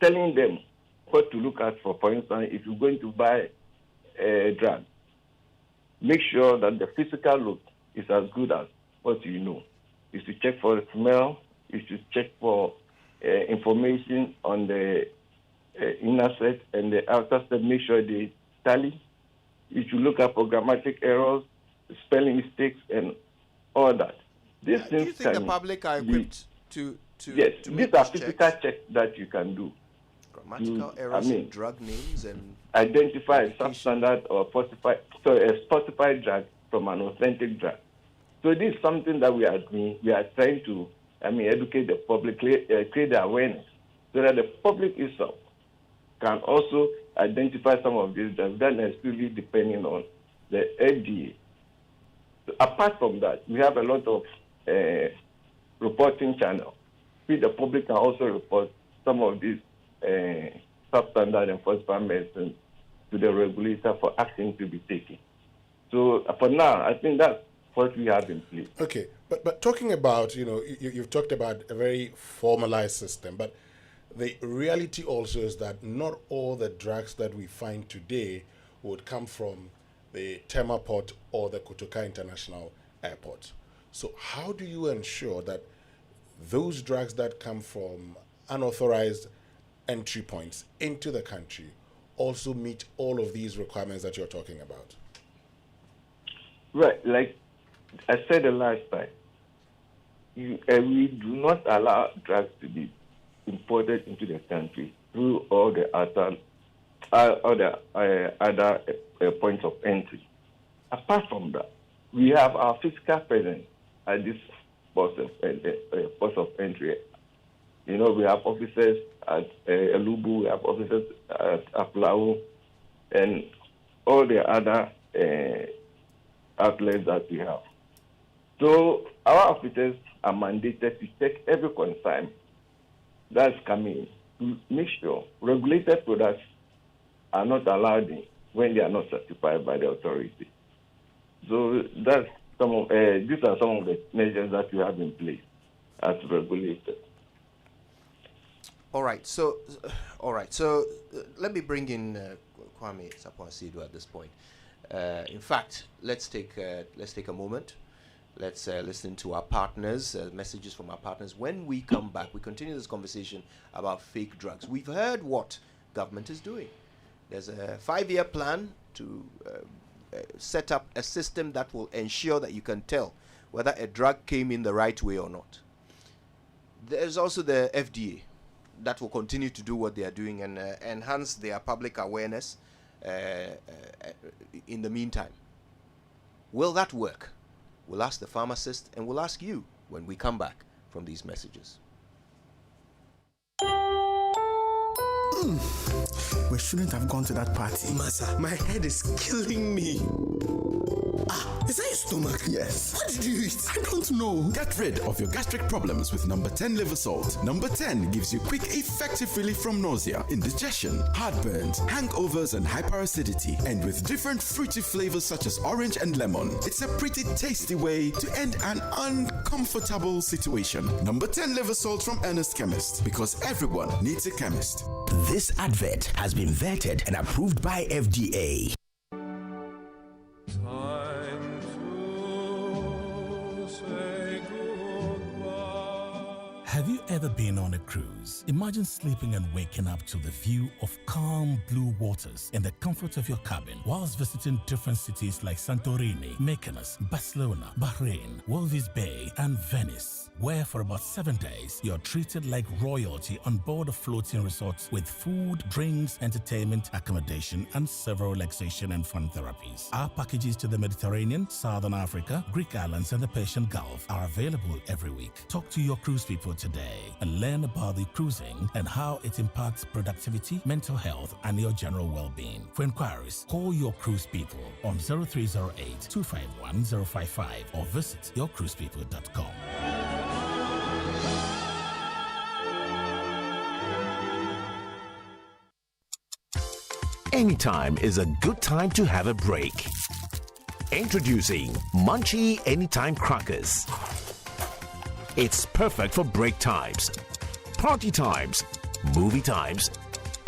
Speaker 11: telling them what to look at for instance, if you're going to buy a drug, make sure that the physical look is as good as what you know. Is to check for the smell, is to check for information on the inner set and the outer set, make sure they tally. You should look at programmatic errors, spelling mistakes, and all that. These things
Speaker 1: do you think the public are equipped to
Speaker 11: yes,
Speaker 1: to
Speaker 11: these
Speaker 1: make
Speaker 11: are
Speaker 1: these
Speaker 11: physical
Speaker 1: checks?
Speaker 11: checks that you can do.
Speaker 1: Grammatical errors in drug names and
Speaker 11: identify a substandard or a falsified drug from an authentic drug. So this is something that we are doing. We are trying to, educate the public, create the awareness, so that the public itself can also identify some of these drugs that necessarily depending on the FDA. So apart from that, we have a lot of reporting channels, which the public can also report some of these substandard and falsified medicine to the regulator for action to be taken. So for now, I think that's what we have in place.
Speaker 2: Okay, but talking about, you've talked about a very formalized system, but the reality also is that not all the drugs that we find today would come from the Tema Port or the Kotoka International Airport. So how do you ensure that those drugs that come from unauthorized entry points into the country also meet all of these requirements that you're talking about?
Speaker 11: Right, like I said the last time, we do not allow drugs to be imported into the country through all the other points of entry. Apart from that, we have our physical presence at this ports of entry. We have officers at Elubu, we have officers at Aflao, and all the other outlets that we have. So our officers are mandated to check every consignment that's coming to make sure regulated products are not allowed in when they are not certified by the authority. So that's these are some of the measures that we have in place as regulated.
Speaker 1: All right. So let me bring in Kwame Sapon-Asido at this point. In fact, let's take a moment. Let's listen to our partners, messages from our partners. When we come back, we continue this conversation about fake drugs. We've heard what government is doing. There's a 5-year plan to set up a system that will ensure that you can tell whether a drug came in the right way or not. There's also the FDA that will continue to do what they are doing and enhance their public awareness in the meantime. Will that work? We'll ask the pharmacist and we'll ask you when we come back from these messages.
Speaker 4: We shouldn't have gone to that party.
Speaker 17: Masa, my head is killing me. Is that your stomach?
Speaker 4: Yes.
Speaker 17: What did you eat?
Speaker 4: I don't know.
Speaker 18: Get rid of your gastric problems with number 10 liver salt. Number 10 gives you quick, effective relief from nausea, indigestion, heartburns, hangovers, and hyperacidity. And with different fruity flavors such as orange and lemon, it's a pretty tasty way to end an uncomfortable situation. Number 10 liver salt from Ernest Chemist, because everyone needs a chemist.
Speaker 7: This advert has been vetted and approved by FDA.
Speaker 19: Have you ever been on a cruise? Imagine sleeping and waking up to the view of calm blue waters in the comfort of your cabin whilst visiting different cities like Santorini, Mykonos, Barcelona, Bahrain, Walvis Bay, and Venice, where for about 7 days you're treated like royalty on board a floating resort with food, drinks, entertainment, accommodation, and several relaxation and fun therapies. Our packages to the Mediterranean, Southern Africa, Greek islands, and the Persian Gulf are available every week. Talk to your cruise people today and learn about the cruising and how it impacts productivity, mental health, and your general well-being. For inquiries, call your cruise people on 0308 251 055 or visit yourcruisepeople.com.
Speaker 7: Anytime is a good time to have a break. Introducing Munchie Anytime Crackers. It's perfect for break times, party times, movie times,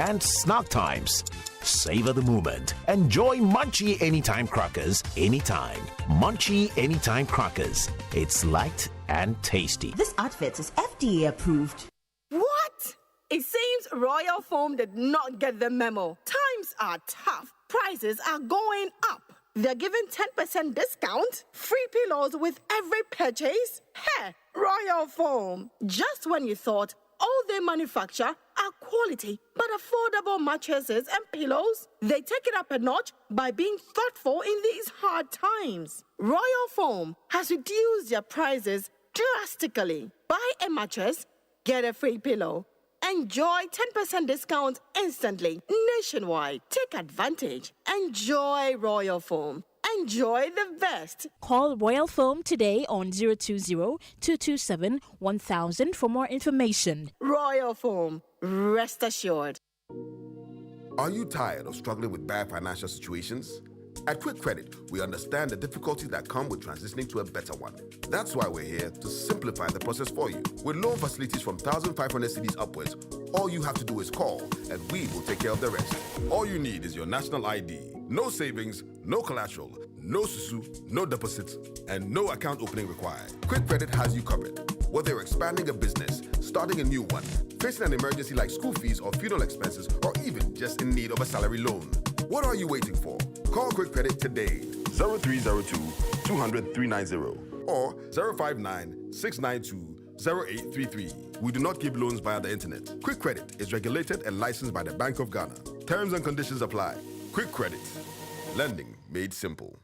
Speaker 7: and snack times. Savor the moment. Enjoy Munchie Anytime Crackers anytime. Munchie Anytime Crackers. It's light and tasty.
Speaker 20: This outfit is FDA approved.
Speaker 21: What? It seems Royal Foam did not get the memo. Times are tough. Prices are going up. They're giving 10% discount, free pillows with every purchase. Hey, Royal Foam. Just when you thought all they manufacture are quality but affordable mattresses and pillows, they take it up a notch by being thoughtful in these hard times. Royal Foam has reduced their prices drastically. Buy a mattress, get a free pillow. Enjoy 10% discount instantly, nationwide. Take advantage. Enjoy Royal Foam. Enjoy the best.
Speaker 22: Call Royal Foam today on 020-227-1000 for more information.
Speaker 21: Royal Foam. Rest assured.
Speaker 23: Are you tired of struggling with bad financial situations? At Quick Credit, we understand the difficulties that come with transitioning to a better one. That's why we're here to simplify the process for you. With loan facilities from 1,500 cedis upwards, all you have to do is call and we will take care of the rest. All you need is your national ID. No savings, no collateral, no susu, no deposits, and no account opening required. Quick Credit has you covered. Whether you're expanding a business, starting a new one, facing an emergency like school fees or funeral expenses, or even just in need of a salary loan. What are you waiting for? Call Quick Credit today. 0302-200-390 or 059-692-0833. We do not give loans via the internet. Quick Credit is regulated and licensed by the Bank of Ghana. Terms and conditions apply. Quick Credit. Lending made simple.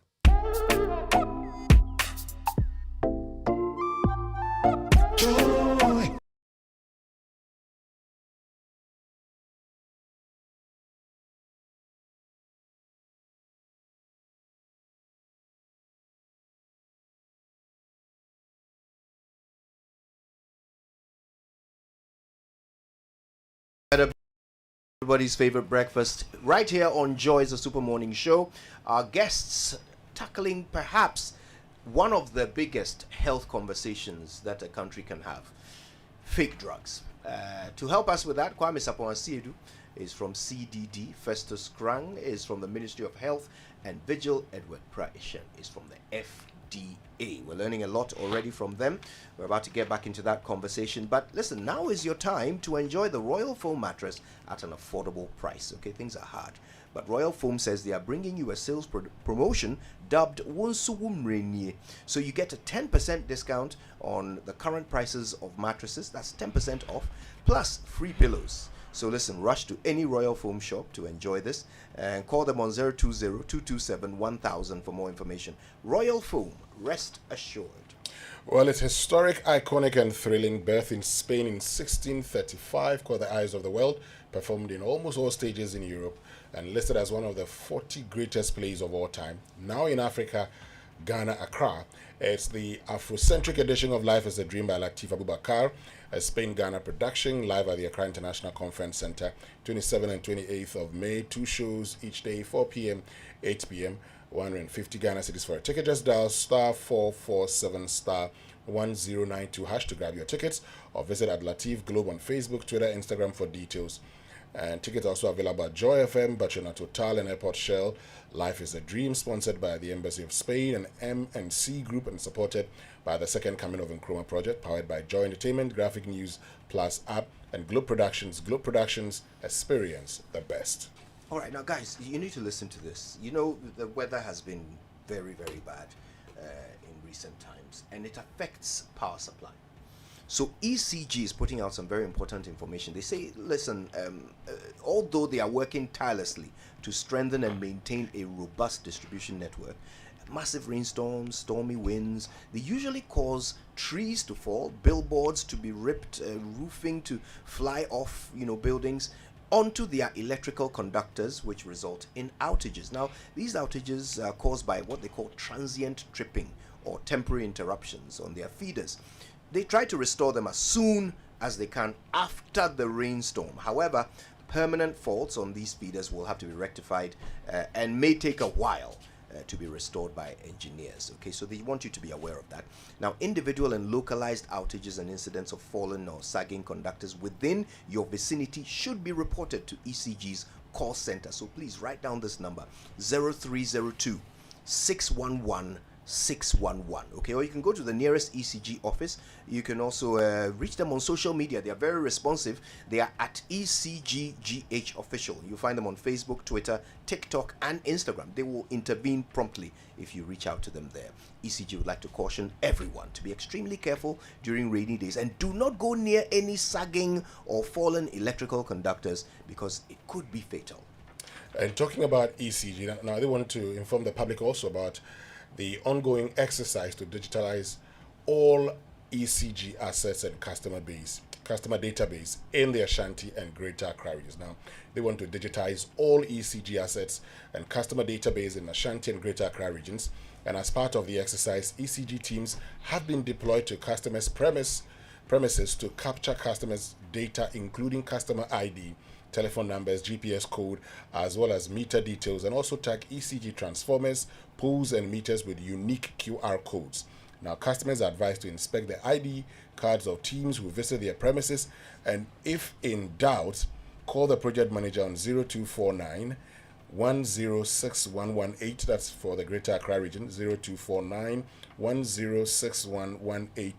Speaker 1: Everybody's favorite breakfast, right here on Joy's the Super Morning Show. Our guests tackling perhaps one of the biggest health conversations that a country can have: fake drugs. To help us with that, Kwame Sapon-Asiedu is from CDD, Festus Krang is from the Ministry of Health, and Vigil Edward Praishan is from the FDA. We're learning a lot already from them. We're about to get back into that conversation. But listen, now is your time to enjoy the Royal Foam mattress at an affordable price. Okay, things are hard, but Royal Foam says they are bringing you a sales promotion dubbed Wonsuwumrenye. So you get a 10% discount on the current prices of mattresses. That's 10% off, plus free pillows. So listen, rush to any Royal Foam shop to enjoy this, and call them on 020-227-1000 for more information. Royal Foam, rest assured.
Speaker 2: Well, its historic, iconic, and thrilling birth in Spain in 1635 caught the eyes of the world, performed in almost all stages in Europe, and listed as one of the 40 greatest plays of all time. Now in Africa, Ghana, Accra. It's the Afrocentric edition of Life is a Dream by Latif Abubakar, a Spain-Ghana production, live at the Accra International Conference Center, 27th and 28th of May. 2 shows each day, 4 p.m., 8 p.m., 150 Ghana cedis for a ticket. Just dial *447*1092# to grab your tickets, or visit at Latif Globe on Facebook, Twitter, Instagram for details. And tickets are also available at Joy FM, Bachona Total, and Airport Shell. Life is a Dream, sponsored by the Embassy of Spain and M&C Group, and supported by the Second Coming of Nkrumah Project, powered by Joy Entertainment, Graphic News Plus app, and Globe Productions. Globe Productions, experience the best.
Speaker 1: All right, now guys, you need to listen to this. You know, the weather has been very, very bad in recent times, and it affects power supply. So ECG is putting out some very important information. They say, listen, although they are working tirelessly to strengthen and maintain a robust distribution network, massive rainstorms, stormy winds, they usually cause trees to fall, billboards to be ripped, roofing to fly off, buildings, onto their electrical conductors, which result in outages. Now, these outages are caused by what they call transient tripping or temporary interruptions on their feeders. They try to restore them as soon as they can after the rainstorm. However, permanent faults on these feeders will have to be rectified and may take a while to be restored by engineers. Okay, so they want you to be aware of that. Now, individual and localized outages and incidents of fallen or sagging conductors within your vicinity should be reported to ECG's call center. So please write down this number: 0302 611 611. Okay, or you can go to the nearest ECG office. You can also reach them on social media. They are very responsive. They are at ECGGH Official. You find them on Facebook, Twitter, TikTok, and Instagram. They will intervene promptly if you reach out to them there. ECG would like to caution everyone to be extremely careful during rainy days, and do not go near any sagging or fallen electrical conductors, because it could be fatal.
Speaker 2: And talking about ECG, now they want to inform the public also about the ongoing exercise to digitalize all ECG assets and customer database in the Ashanti and Greater Accra regions. Now, they want to digitize all ECG assets and customer database in Ashanti and Greater Accra regions. And as part of the exercise, ECG teams have been deployed to customers' premises to capture customers' data, including customer ID, telephone numbers, GPS code, as well as meter details, and also tag ECG transformers, poles, and meters with unique QR codes. Now, customers are advised to inspect the ID cards of teams who visit their premises, and if in doubt, call the project manager on 0249 106118. That's for the Greater Accra region, 0249 106118,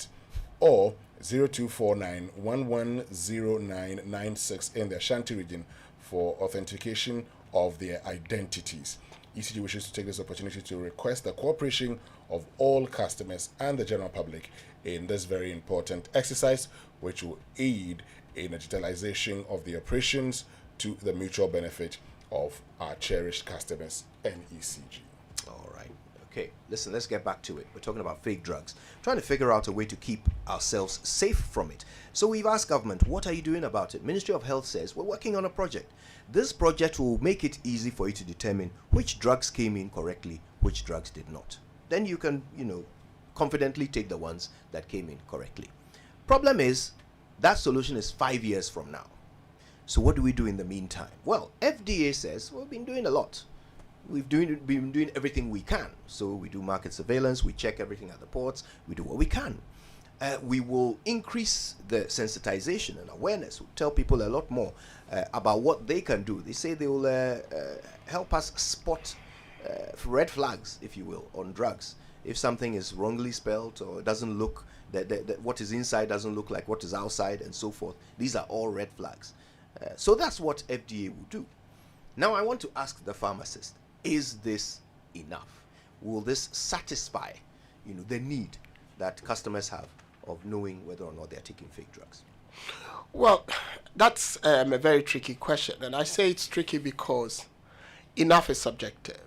Speaker 2: or 0249 110996 in the Ashanti region for authentication of their identities. ECG wishes to take this opportunity to request the cooperation of all customers and the general public in this very important exercise, which will aid in the digitalization of the operations to the mutual benefit of our cherished customers and ECG.
Speaker 1: All right. Okay, listen, let's get back to it. We're talking about fake drugs, trying to figure out a way to keep ourselves safe from it. So we've asked government, what are you doing about it? Ministry of Health says, we're working on a project. This project will make it easy for you to determine which drugs came in correctly, which drugs did not. Then you can, confidently take the ones that came in correctly. Problem is, that solution is 5 years from now. So what do we do in the meantime? Well, FDA says we've been doing a lot. We've been doing everything we can. So we do market surveillance, we check everything at the ports, we do what we can. We will increase the sensitization and awareness. We'll tell people a lot more about what they can do. They say they will help us spot red flags, if you will, on drugs. If something is wrongly spelled or doesn't look, that what is inside doesn't look like what is outside and so forth. These are all red flags. So that's what FDA will do. Now I want to ask the pharmacist, is this enough? Will this satisfy, the need that customers have of knowing whether or not they're taking fake drugs?
Speaker 15: Well, that's a very tricky question. And I say it's tricky because enough is subjective.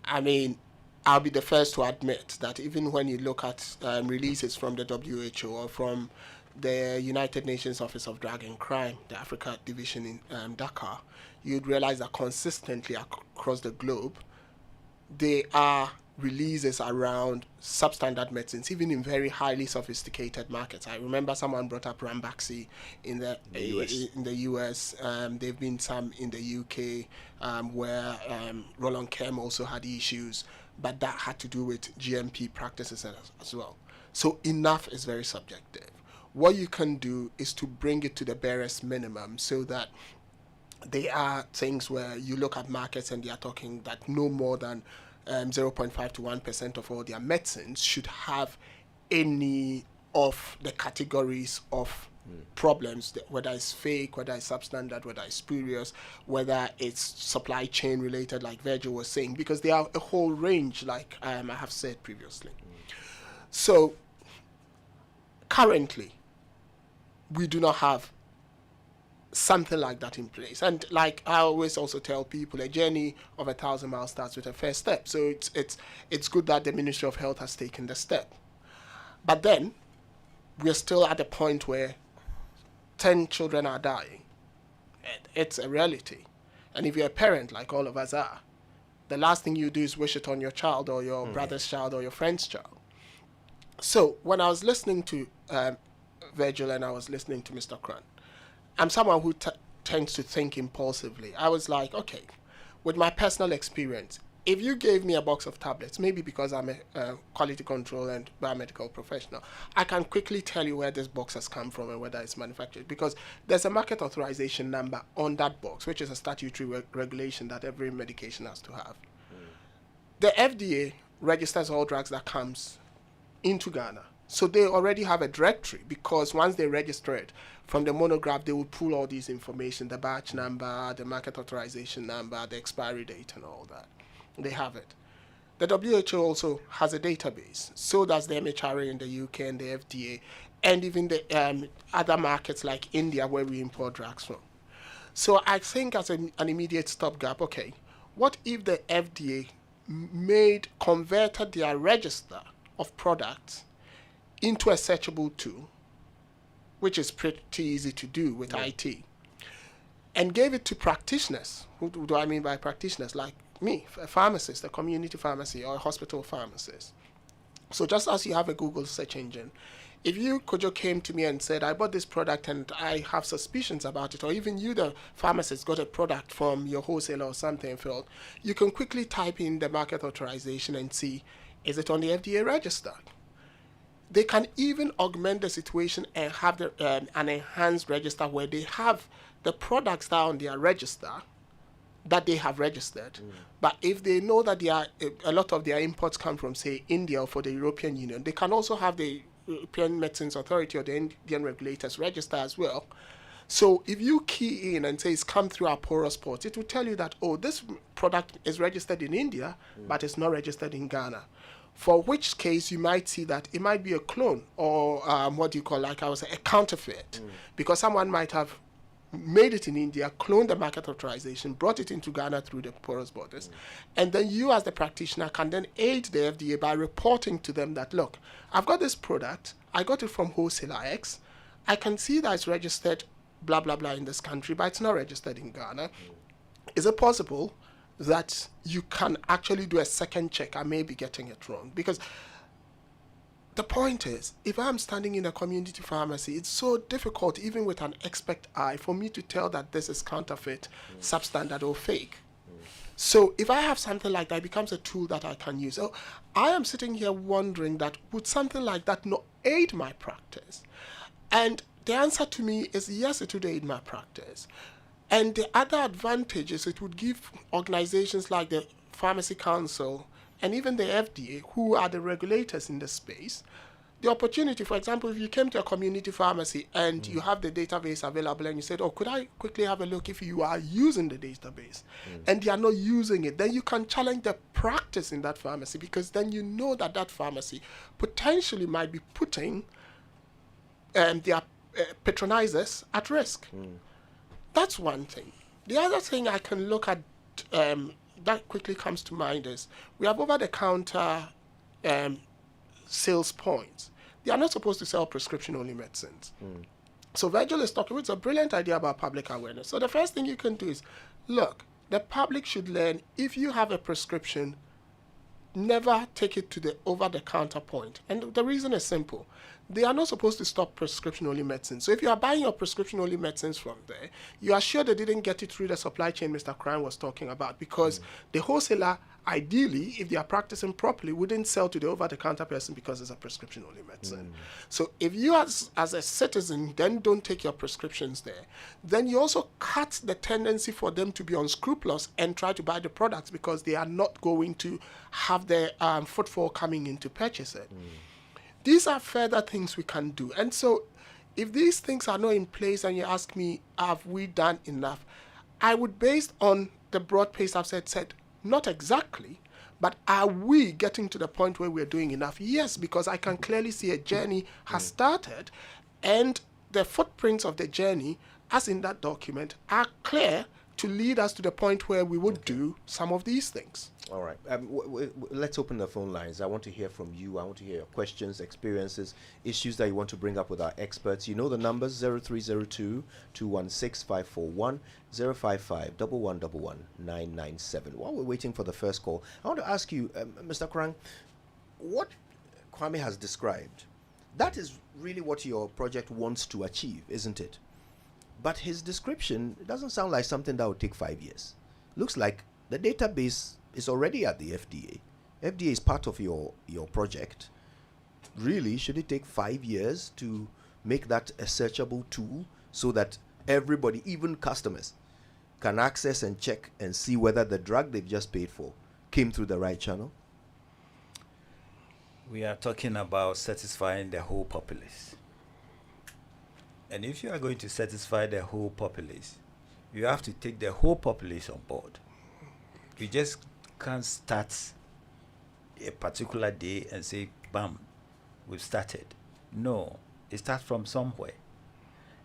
Speaker 15: I mean, I'll be the first to admit that even when you look at releases from the WHO or from the United Nations Office of Drug and Crime, the Africa Division in Dakar, you'd realize that consistently across the globe, there are releases around substandard medicines, even in very highly sophisticated markets. I remember someone brought up Ranbaxy in the US. There've been some in the UK where Roland Chem also had issues, but that had to do with GMP practices as well. So enough is very subjective. What you can do is to bring it to the barest minimum so that there are things where you look at markets and they are talking that no more than 0.5 to 1% of all their medicines should have any of the categories of problems, whether it's fake, whether it's substandard, whether it's spurious, whether it's supply chain related, like Virgil was saying, because there are a whole range, like I have said previously. So currently, we do not have something like that in place. And like I always also tell people, a journey of 1,000 miles starts with a first step. So it's good that the Ministry of Health has taken the step. But then we're still at the point where 10 children are dying. It's a reality. And if you're a parent, like all of us are, the last thing you do is wish it on your child or your brother's child or your friend's child. So when I was listening to Virgil and I was listening to Mr. Kran, I'm someone who tends to think impulsively. I was like, okay, with my personal experience, if you gave me a box of tablets, maybe because I'm a quality control and biomedical professional, I can quickly tell you where this box has come from and whether it's manufactured, because there's a market authorization number on that box, which is a statutory regulation that every medication has to have. The FDA registers all drugs that comes into Ghana. So they already have a directory, because once they register it, from the monograph, they will pull all these information, the batch number, the market authorization number, the expiry date, and all that. They have it. The WHO also has a database. So does the MHRA in the UK and the FDA, and even the other markets like India, where we import drugs from. So I think as an immediate stopgap, okay, what if the FDA converted their register of products into a searchable tool, which is pretty easy to do with IT, and gave it to practitioners. Who do I mean by practitioners? Like me, a pharmacist, a community pharmacy, or a hospital pharmacist. So just as you have a Google search engine, if you, Kojo, came to me and said, I bought this product and I have suspicions about it, or even you, the pharmacist, got a product from your wholesaler or something, Phil, you can quickly type in the market authorization and see, is it on the FDA register? They can even augment the situation and have an enhanced register where they have the products that are on their register that they have registered. But if they know that a lot of their imports come from, say, India or for the European Union, they can also have the European Medicines Authority or the Indian regulators register as well. So if you key in and say it's come through our porous ports, it will tell you that, oh, this product is registered in India, but it's not registered in Ghana. For which case you might see that it might be a clone or a counterfeit, because someone might have made it in India, cloned the market authorization, brought it into Ghana through the porous borders, and then you as the practitioner can then aid the FDA by reporting to them that, look, I've got this product, I got it from wholesaler X, I can see that it's registered blah blah blah in this country, but it's not registered in Ghana. Is it possible that you can actually do a second check? I may be getting it wrong, because the point is, if I'm standing in a community pharmacy, it's so difficult, even with an expert eye, for me to tell that this is counterfeit, substandard, or fake. So if I have something like that, it becomes a tool that I can use. So I am sitting here wondering that would something like that not aid my practice? And the answer to me is yes, it would aid my practice. And the other advantage is it would give organizations like the Pharmacy Council and even the FDA, who are the regulators in the space, the opportunity. For example, if you came to a community pharmacy and you have the database available and you said, oh, could I quickly have a look if you are using the database and they are not using it, then you can challenge the practice in that pharmacy, because then you know that that pharmacy potentially might be putting their patronizers at risk. That's one thing. The other thing I can look at that quickly comes to mind is we have over-the-counter sales points. They are not supposed to sell prescription-only medicines. So Virgil is talking, it's a brilliant idea about public awareness. So the first thing you can do is, look, the public should learn, if you have a prescription, never take it to the over-the-counter point. And the reason is simple. They are not supposed to stop prescription-only medicines. So if you are buying your prescription-only medicines from there, you are sure they didn't get it through the supply chain Mr. Crane was talking about, because the wholesaler, ideally, if they are practicing properly, wouldn't sell to the over-the-counter person because it's a prescription-only medicine. So if you as a citizen then don't take your prescriptions there, then you also cut the tendency for them to be unscrupulous and try to buy the products, because they are not going to have their footfall coming in to purchase it. These are further things we can do. And so if these things are not in place and you ask me, have we done enough? I would, based on the broad pace I've said, not exactly, but are we getting to the point where we're doing enough? Yes, because I can clearly see a journey has started, and the footprints of the journey, as in that document, are clear to lead us to the point where we would do some of these things.
Speaker 1: All right. Let's open the phone lines. I want to hear from you. I want to hear your questions, experiences, issues that you want to bring up with our experts. You know the numbers: 0302 216 541, 055 1111 997. While we're waiting for the first call, I want to ask you, Mr. Krang, what Kwame has described, that is really what your project wants to achieve, isn't it? But his description doesn't sound like something that would take 5 years. Looks like the database is already at the FDA. FDA is part of your project. Really, should it take 5 years to make that a searchable tool so that everybody, even customers, can access and check and see whether the drug they've just paid for came through the right channel?
Speaker 16: We are talking about satisfying the whole populace. And if you are going to satisfy the whole populace, you have to take the whole populace on board. You just can't start a particular day and say, bam, we've started. No, it starts from somewhere.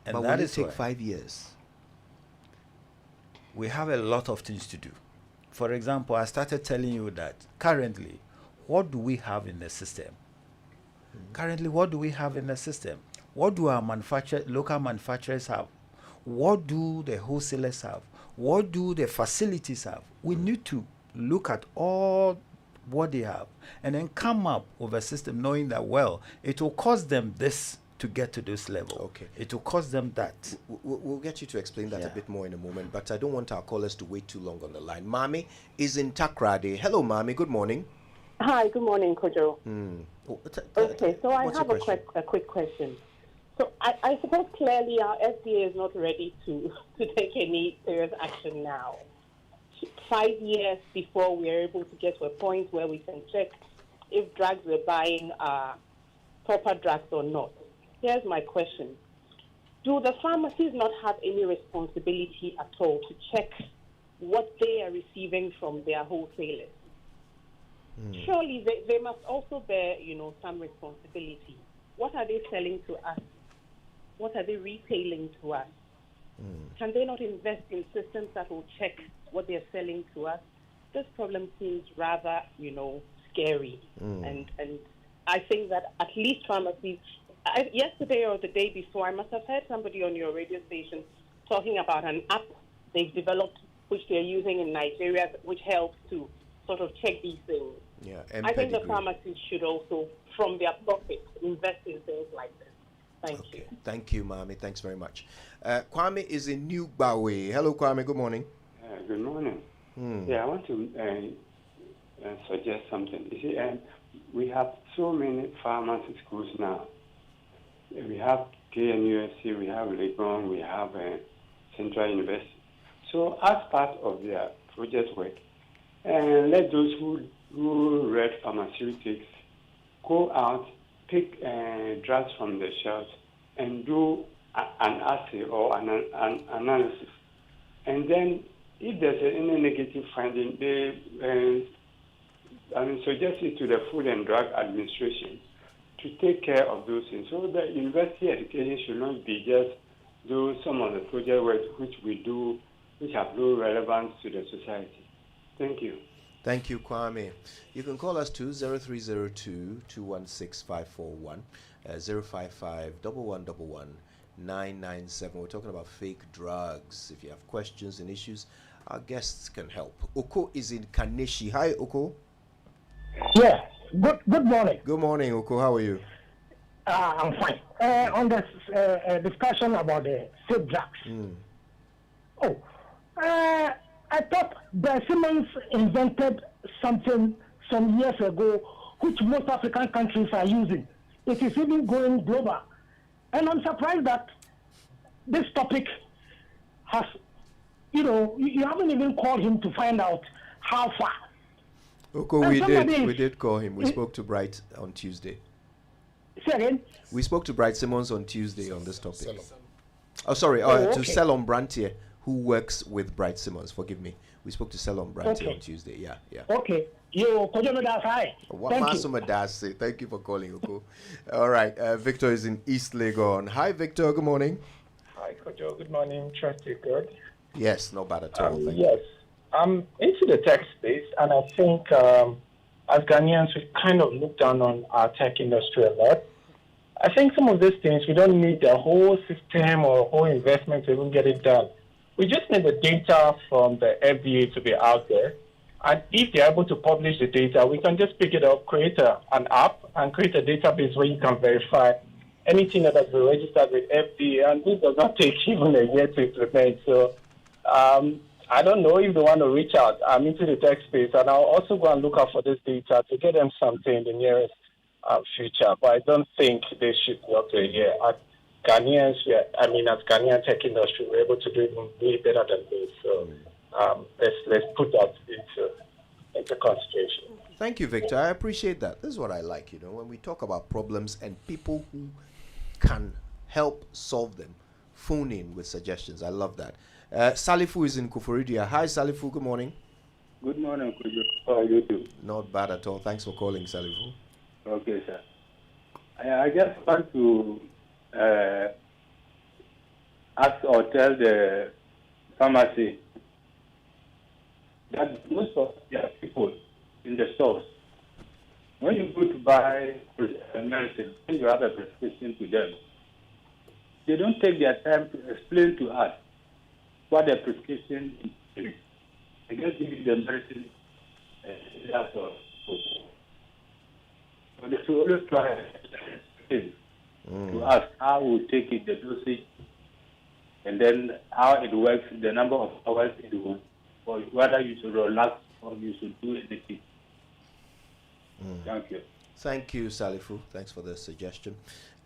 Speaker 16: And
Speaker 1: but
Speaker 16: that
Speaker 1: will
Speaker 16: is
Speaker 1: it take
Speaker 16: why
Speaker 1: 5 years?
Speaker 16: We have a lot of things to do. For example, I started telling you that currently, what do we have in the system? Currently, what do we have in the system? What do our local manufacturers have? What do the wholesalers have? What do the facilities have? We need to look at all what they have and then come up with a system knowing that, well, it will cost them this to get to this level.
Speaker 1: Okay.
Speaker 16: It will cost them that.
Speaker 1: We'll get you to explain that a bit more in a moment, but I don't want our callers to wait too long on the line. Mami is in Takrade. Hello, Mami. Good morning.
Speaker 3: Hi, good morning, Kojo. Okay, so I have a quick question. So I suppose clearly our FDA is not ready to take any serious action now. 5 years before we are able to get to a point where we can check if drugs we're buying are proper drugs or not. Here's my question. Do the pharmacies not have any responsibility at all to check what they are receiving from their wholesalers? Surely they must also bear, some responsibility. What are they selling to us? What are they retailing to us? Can they not invest in systems that will check what they're selling to us? This problem seems rather, scary. And I think that at least pharmacies, yesterday or the day before, I must have heard somebody on your radio station talking about an app they've developed, which they're using in Nigeria, which helps to sort of check these things.
Speaker 1: Yeah,
Speaker 3: I think the pharmacies should also, from their profit, invest in things like this. Thank you.
Speaker 1: Thank you, Mami. Thanks very much. Kwame is in New Bawe. Hello, Kwame. Good morning.
Speaker 5: Good morning. Yeah, I want to suggest something. You see, we have so many pharmacy schools now. We have KNUSC, we have Legon, we have Central University. So as part of their project work, let those who read pharmaceutics go out, pick drugs from the shelves, and do an assay or an analysis. And then, if there's any negative finding, they suggest it to the Food and Drug Administration to take care of those things. So the university education should not be just do some of the project work which we do, which have no relevance to the society. Thank you.
Speaker 1: Thank you, Kwame. You can call us to 0302-216-541, 055-1111-997. We're talking about fake drugs. If you have questions and issues, our guests can help. Oko is in Kaneshi. Hi, Oko.
Speaker 6: Yeah. Good morning.
Speaker 1: Good morning, Oko. How are you?
Speaker 6: I'm fine. On this discussion about the fake drugs. I thought Brad Simmons invented something some years ago, which most African countries are using. It is even going global. And I'm surprised that this topic has, you haven't even called him to find out how far.
Speaker 1: Oko, we did call him. We spoke to Bright on Tuesday.
Speaker 6: Say again?
Speaker 1: We spoke to Bright Simmons on Tuesday on this topic. To Selon Brantier, who works with Bright Simmons. Forgive me. We spoke to Selon Brantier on Tuesday. Yeah.
Speaker 6: Okay.
Speaker 1: Thank you for calling, Oko. All right. Victor is in East Legon. Hi, Victor. Good morning.
Speaker 8: Hi, Kojo. Good morning. Trust you good.
Speaker 1: Yes, not bad at all.
Speaker 8: Yes. I'm into the tech space, and I think as Ghanaians, we kind of look down on our tech industry a lot. I think some of these things, we don't need the whole system or whole investment to even get it done. We just need the data from the FDA to be out there. And if they're able to publish the data, we can just pick it up, create an app, and create a database where you can verify anything that has been registered with FDA. And this does not take even a year to implement. So I don't know if they want to reach out. I'm into the tech space, and I'll also go and look out for this data to get them something in the nearest future. But I don't think they should go up to a year. Ghanaians, as Ghanaian tech industry, we're able to do it way better than this. So let's put that into consideration.
Speaker 1: Thank you, Victor. I appreciate that. This is what I like, when we talk about problems and people who can help solve them, phone in with suggestions. I love that. Salifu is in Kufuridia. Hi, Salifu. Good morning.
Speaker 24: Good morning, Kujo. How are you too?
Speaker 1: Not bad at all. Thanks for calling, Salifu.
Speaker 24: Okay, sir. I just want to ask or tell the pharmacy that most of the people in the stores, when you go to buy medicine, when you have a prescription to them, they don't take their time to explain to us what the prescription is. They just give you the medicine, that's all. So they should always try to ask how we take it, the dosage, and then how it works, the number of hours it will, or whether you should relax or you should do anything. Thank you.
Speaker 1: Thank you, Salifu. Thanks for the suggestion.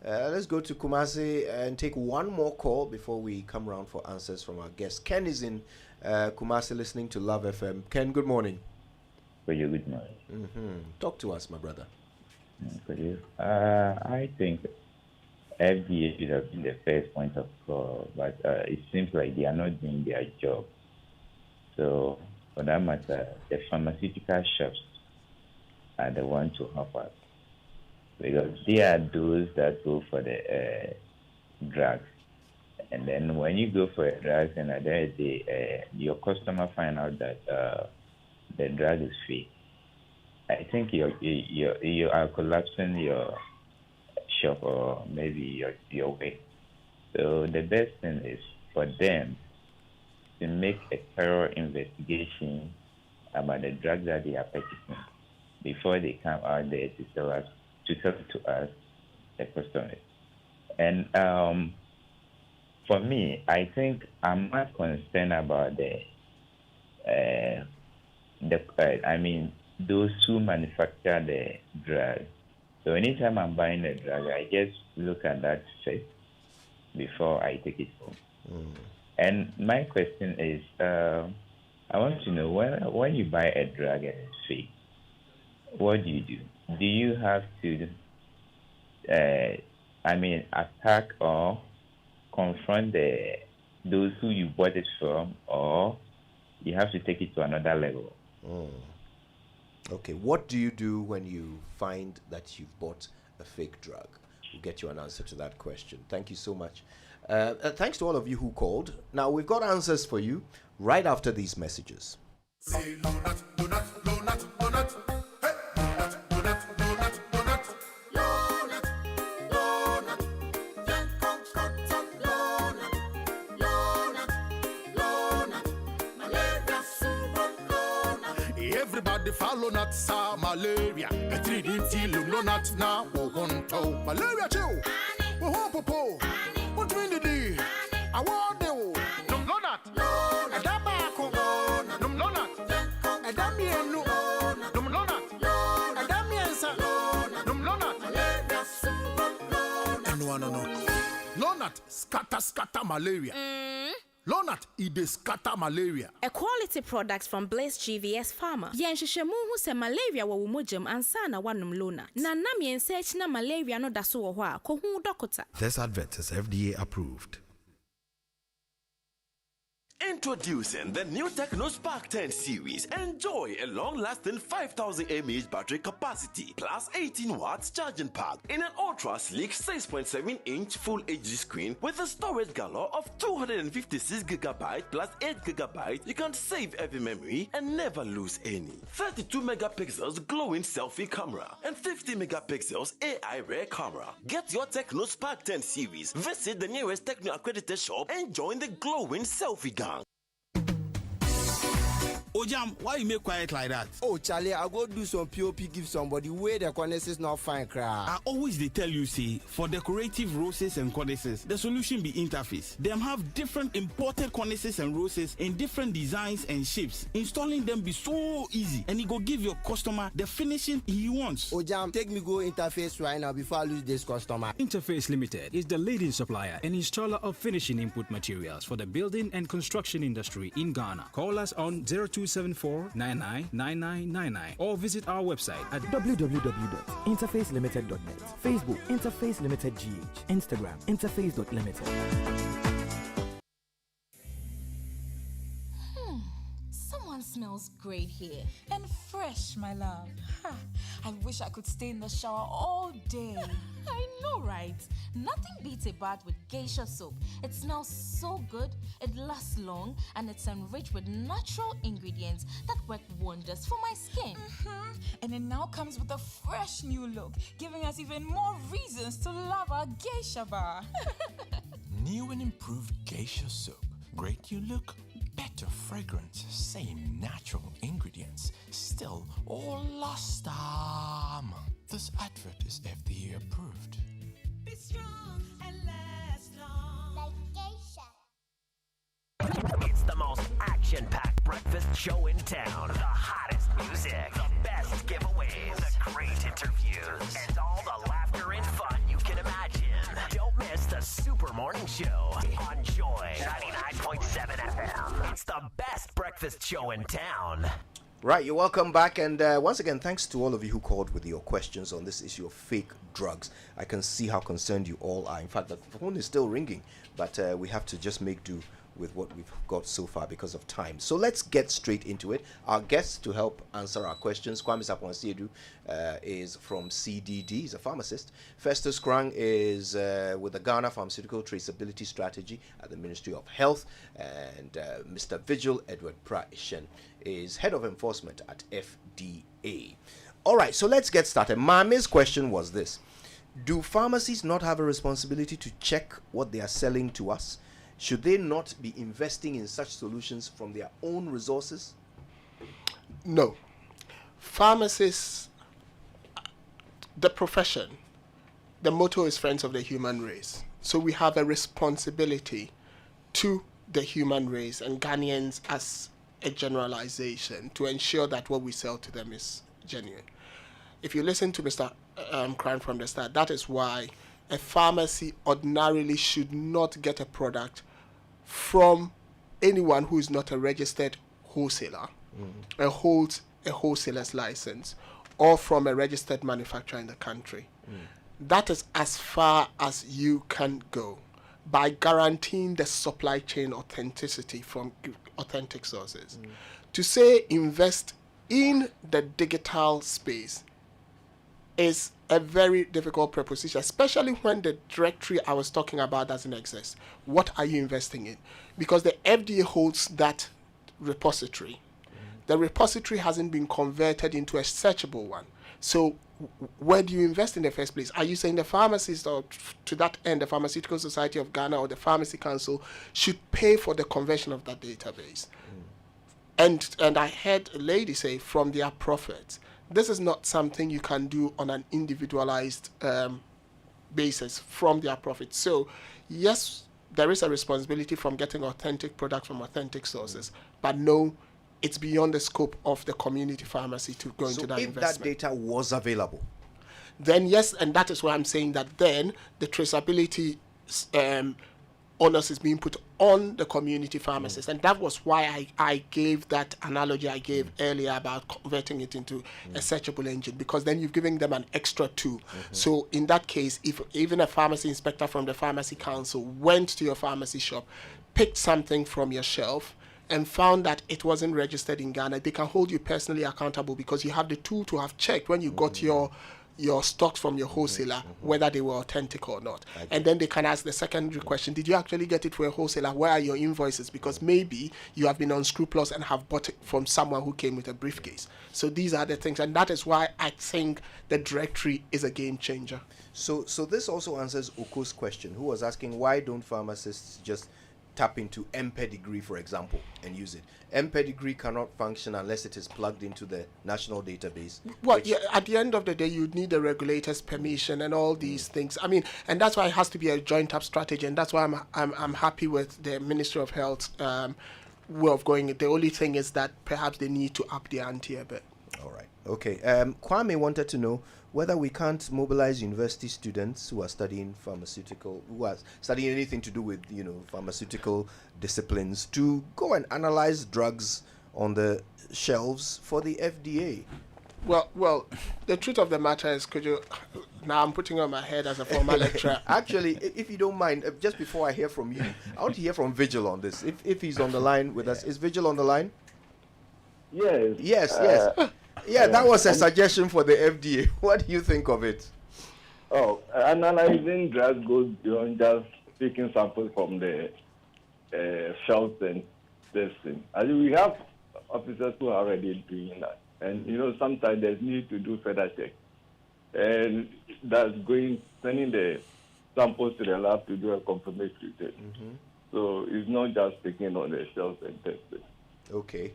Speaker 1: Let's go to Kumasi and take one more call before we come round for answers from our guests. Ken is in Kumasi listening to Love FM. Ken, good morning.
Speaker 25: Good morning.
Speaker 1: Talk to us, my brother.
Speaker 25: I think FDA should have been the first point of call, but it seems like they are not doing their job. So, for that matter, the pharmaceutical shops are the ones to help us, because they are those that go for the drugs. And then when you go for a drug, and at the end of the day, your customer find out that the drug is fake, I think you are collapsing your shop or maybe your way. So the best thing is for them to make a thorough investigation about the drug that they are purchasing. before they come out there to sell to us, the customers. And for me, I think I'm not concerned about those who manufacture the drug. So anytime I'm buying a drug, I just look at that first before I take it home. And my question is, I want to know, when you buy a drug and it's fake, what do you do? Do you have to, attack or confront those who you bought it from, or you have to take it to another level?
Speaker 1: Okay, what do you do when you find that you've bought a fake drug? We'll get you an answer to that question. Thank you so much. Thanks to all of you who called. Now, we've got answers for you right after these messages.
Speaker 9: Everybody follow not sa malaria. A 3D till no not now. Malaria too. Popo. What do you do? I want you. No not. A dabako. No not. A damienu. No not. A damiensa. No not. No not. Scatter malaria. Lonat, it scatter malaria.
Speaker 10: A quality product from Blaze GVS Pharma. Yenshishemu who se malaria wa umujum ansana wanum Lonat. Na namien search na malaria no daso wa ko hu dokota.
Speaker 12: This advert is FDA approved.
Speaker 13: Introducing the new Techno Spark 10 series. Enjoy a long-lasting 5,000 mAh battery capacity plus 18 watts charging pack in an ultra-sleek 6.7-inch Full HD screen with a storage galore of 256GB plus 8GB. You can save every memory and never lose any. 32 megapixels glowing selfie camera and 50 megapixels AI rear camera. Get your Techno Spark 10 series. Visit the nearest Techno accredited shop and join the glowing selfie gang.
Speaker 17: Ojam, why you make quiet like that?
Speaker 14: Oh, Charlie, I go do some POP, give somebody where the cornice is not fine, cry.
Speaker 17: I always they tell you, see, for decorative roses and cornices, the solution be interface. Them have different imported cornices and roses in different designs and shapes. Installing them be so easy, and it go give your customer the finishing he wants.
Speaker 14: Ojam, take me go interface right now before I lose this customer.
Speaker 26: Interface Limited is the leading supplier and installer of finishing input materials for the building and construction industry in Ghana. Call us on 0274-999999 or visit our website at
Speaker 27: www.interfacelimited.net. Facebook Interface Limited GH. Instagram interface.limited.
Speaker 28: Someone smells great here and fresh, my love. I wish I could stay in the shower all day. I know, right? Nothing beats a bath with geisha soap. It smells so good, it lasts long, and it's enriched with natural ingredients that work wonders for my skin.
Speaker 29: And it now comes with a fresh new look, giving us even more reasons to love our geisha bar.
Speaker 30: New and improved geisha soap. Great new look, better fragrance, same natural ingredients, still all last time. This advert is FDA approved.
Speaker 31: Be strong and last long. Like geisha.
Speaker 7: It's the most action-packed breakfast show in town. The hottest music, the best giveaways, the great interviews, and all the laughter and fun you can imagine. Don't miss the Super Morning Show on Joy 99.7 FM. It's the best breakfast show in town.
Speaker 1: Right, you're welcome back, and once again, thanks to all of you who called with your questions on this issue of fake drugs. I can see how concerned you all are. In fact, the phone is still ringing, but we have to just make do with what we've got so far because of time. So let's get straight into it. Our guest to help answer our questions, Kwame Sapon-Siedu, is from CDD. He's a pharmacist. Festus Krang is with the Ghana Pharmaceutical Traceability Strategy at the Ministry of Health, and Mr. Vigil Edward Pra-Ishen is Head of Enforcement at FDA. All right, so let's get started. Mami's question was this: do pharmacies not have a responsibility to check what they are selling to us? Should they not be investing in such solutions from their own resources?
Speaker 15: No. Pharmacists the profession, the motto is Friends of the Human Race. So we have a responsibility to the human race and Ghanaians as a generalization to ensure that what we sell to them is genuine. If you listen to Mr. Cran from the start, that is why a pharmacy ordinarily should not get a product from anyone who is not a registered wholesaler and holds a wholesaler's license, or from a registered manufacturer in the country. That is as far as you can go by guaranteeing the supply chain authenticity from authentic sources. To say invest in the digital space is a very difficult proposition, especially when the directory I was talking about doesn't exist. What are you investing in? Because the FDA holds that repository. The repository hasn't been converted into a searchable one. So where do you invest in the first place? Are you saying the pharmacist, or to that end, the Pharmaceutical Society of Ghana or the Pharmacy Council should pay for the conversion of that database? And I heard a lady say from their profits, this is not something you can do on an individualized basis from their profits. So yes, there is a responsibility from getting authentic products from authentic sources, but no, it's beyond the scope of the community pharmacy to go into that investment.
Speaker 1: So if that data was available,
Speaker 15: then yes, and that is why I'm saying that then the traceability onus is being put on the community pharmacist. And that was why I gave that analogy I gave earlier about converting it into a searchable engine, because then you've given them an extra tool. So in that case, if even a pharmacy inspector from the Pharmacy Council went to your pharmacy shop, picked something from your shelf, and found that it wasn't registered in Ghana, they can hold you personally accountable because you have the tool to have checked when you got your stocks from your wholesaler, whether they were authentic or not. And then they can ask the secondary question, did you actually get it from a wholesaler? Where are your invoices? Because maybe you have been unscrupulous and have bought it from someone who came with a briefcase. So these are the things, and that is why I think the directory is a game changer.
Speaker 1: So this also answers Oko's question, who was asking why don't pharmacists just tap into M-Pedigree, for example, and use it. M-Pedigree cannot function unless it is plugged into the national database.
Speaker 15: Well, yeah, at the end of the day, you'd need the regulator's permission and all these things. I mean, and that's why it has to be a joint-up strategy, and that's why I'm happy with the Ministry of Health way of going. The only thing is that perhaps they need to up the ante a bit.
Speaker 1: All right. Okay. Kwame wanted to know whether we can't mobilize university students who are studying anything to do with, pharmaceutical disciplines to go and analyze drugs on the shelves for the FDA.
Speaker 15: Well, the truth of the matter is, now I'm putting on my head as a former lecturer.
Speaker 1: Actually, if you don't mind, just before I hear from you, I want to hear from Vigil on this. If he's on the line with us. Is Vigil on the line?
Speaker 2: Yes.
Speaker 1: Yes. Yeah, that was a suggestion for the FDA. What do you think of it?
Speaker 2: Oh, analyzing drugs goes beyond just taking samples from the shelves and testing. I mean, we have officers who are already doing that. And, sometimes there's need to do further checks. And that's sending the samples to the lab to do a confirmatory test. So it's not just taking on the shelves and testing.
Speaker 1: Okay.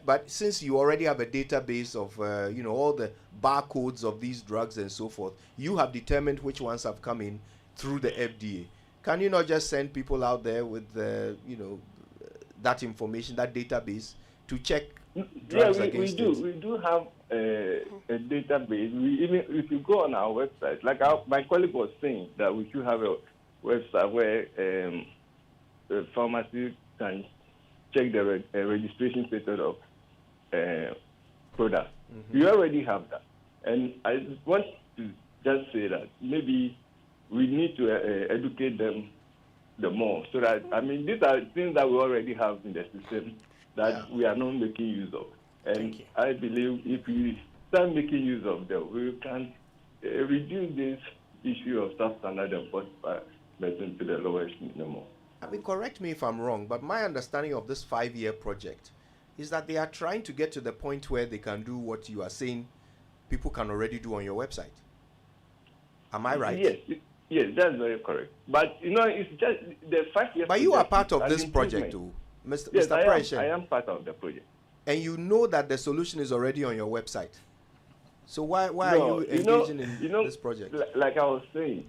Speaker 1: But since you already have a database of, all the barcodes of these drugs and so forth, you have determined which ones have come in through the FDA. Can you not just send people out there with, that information, that database, to check drugs against it?
Speaker 2: We do have a database. Even if you go on our website, like my colleague was saying, that we should have a website where the pharmacy can check the registration status of products. We already have that. And I want to just say that maybe we need to educate them the more. So that, these are things that we already have in the system that we are not making use of. And I believe if we start making use of them, we can reduce this issue of substandard and falsified medicine to the lowest minimum.
Speaker 1: Correct me if I'm wrong, but my understanding of this 5-year project is that they are trying to get to the point where they can do what you are saying people can already do on your website. Am I right?
Speaker 2: Yes, that's very correct. But, it's just the 5 years.
Speaker 1: But you are part of this project, too, Mr. Preshen.
Speaker 2: I am part of the project.
Speaker 1: And you know that the solution is already on your website. So why are you engaging in this project?
Speaker 2: Like I was saying,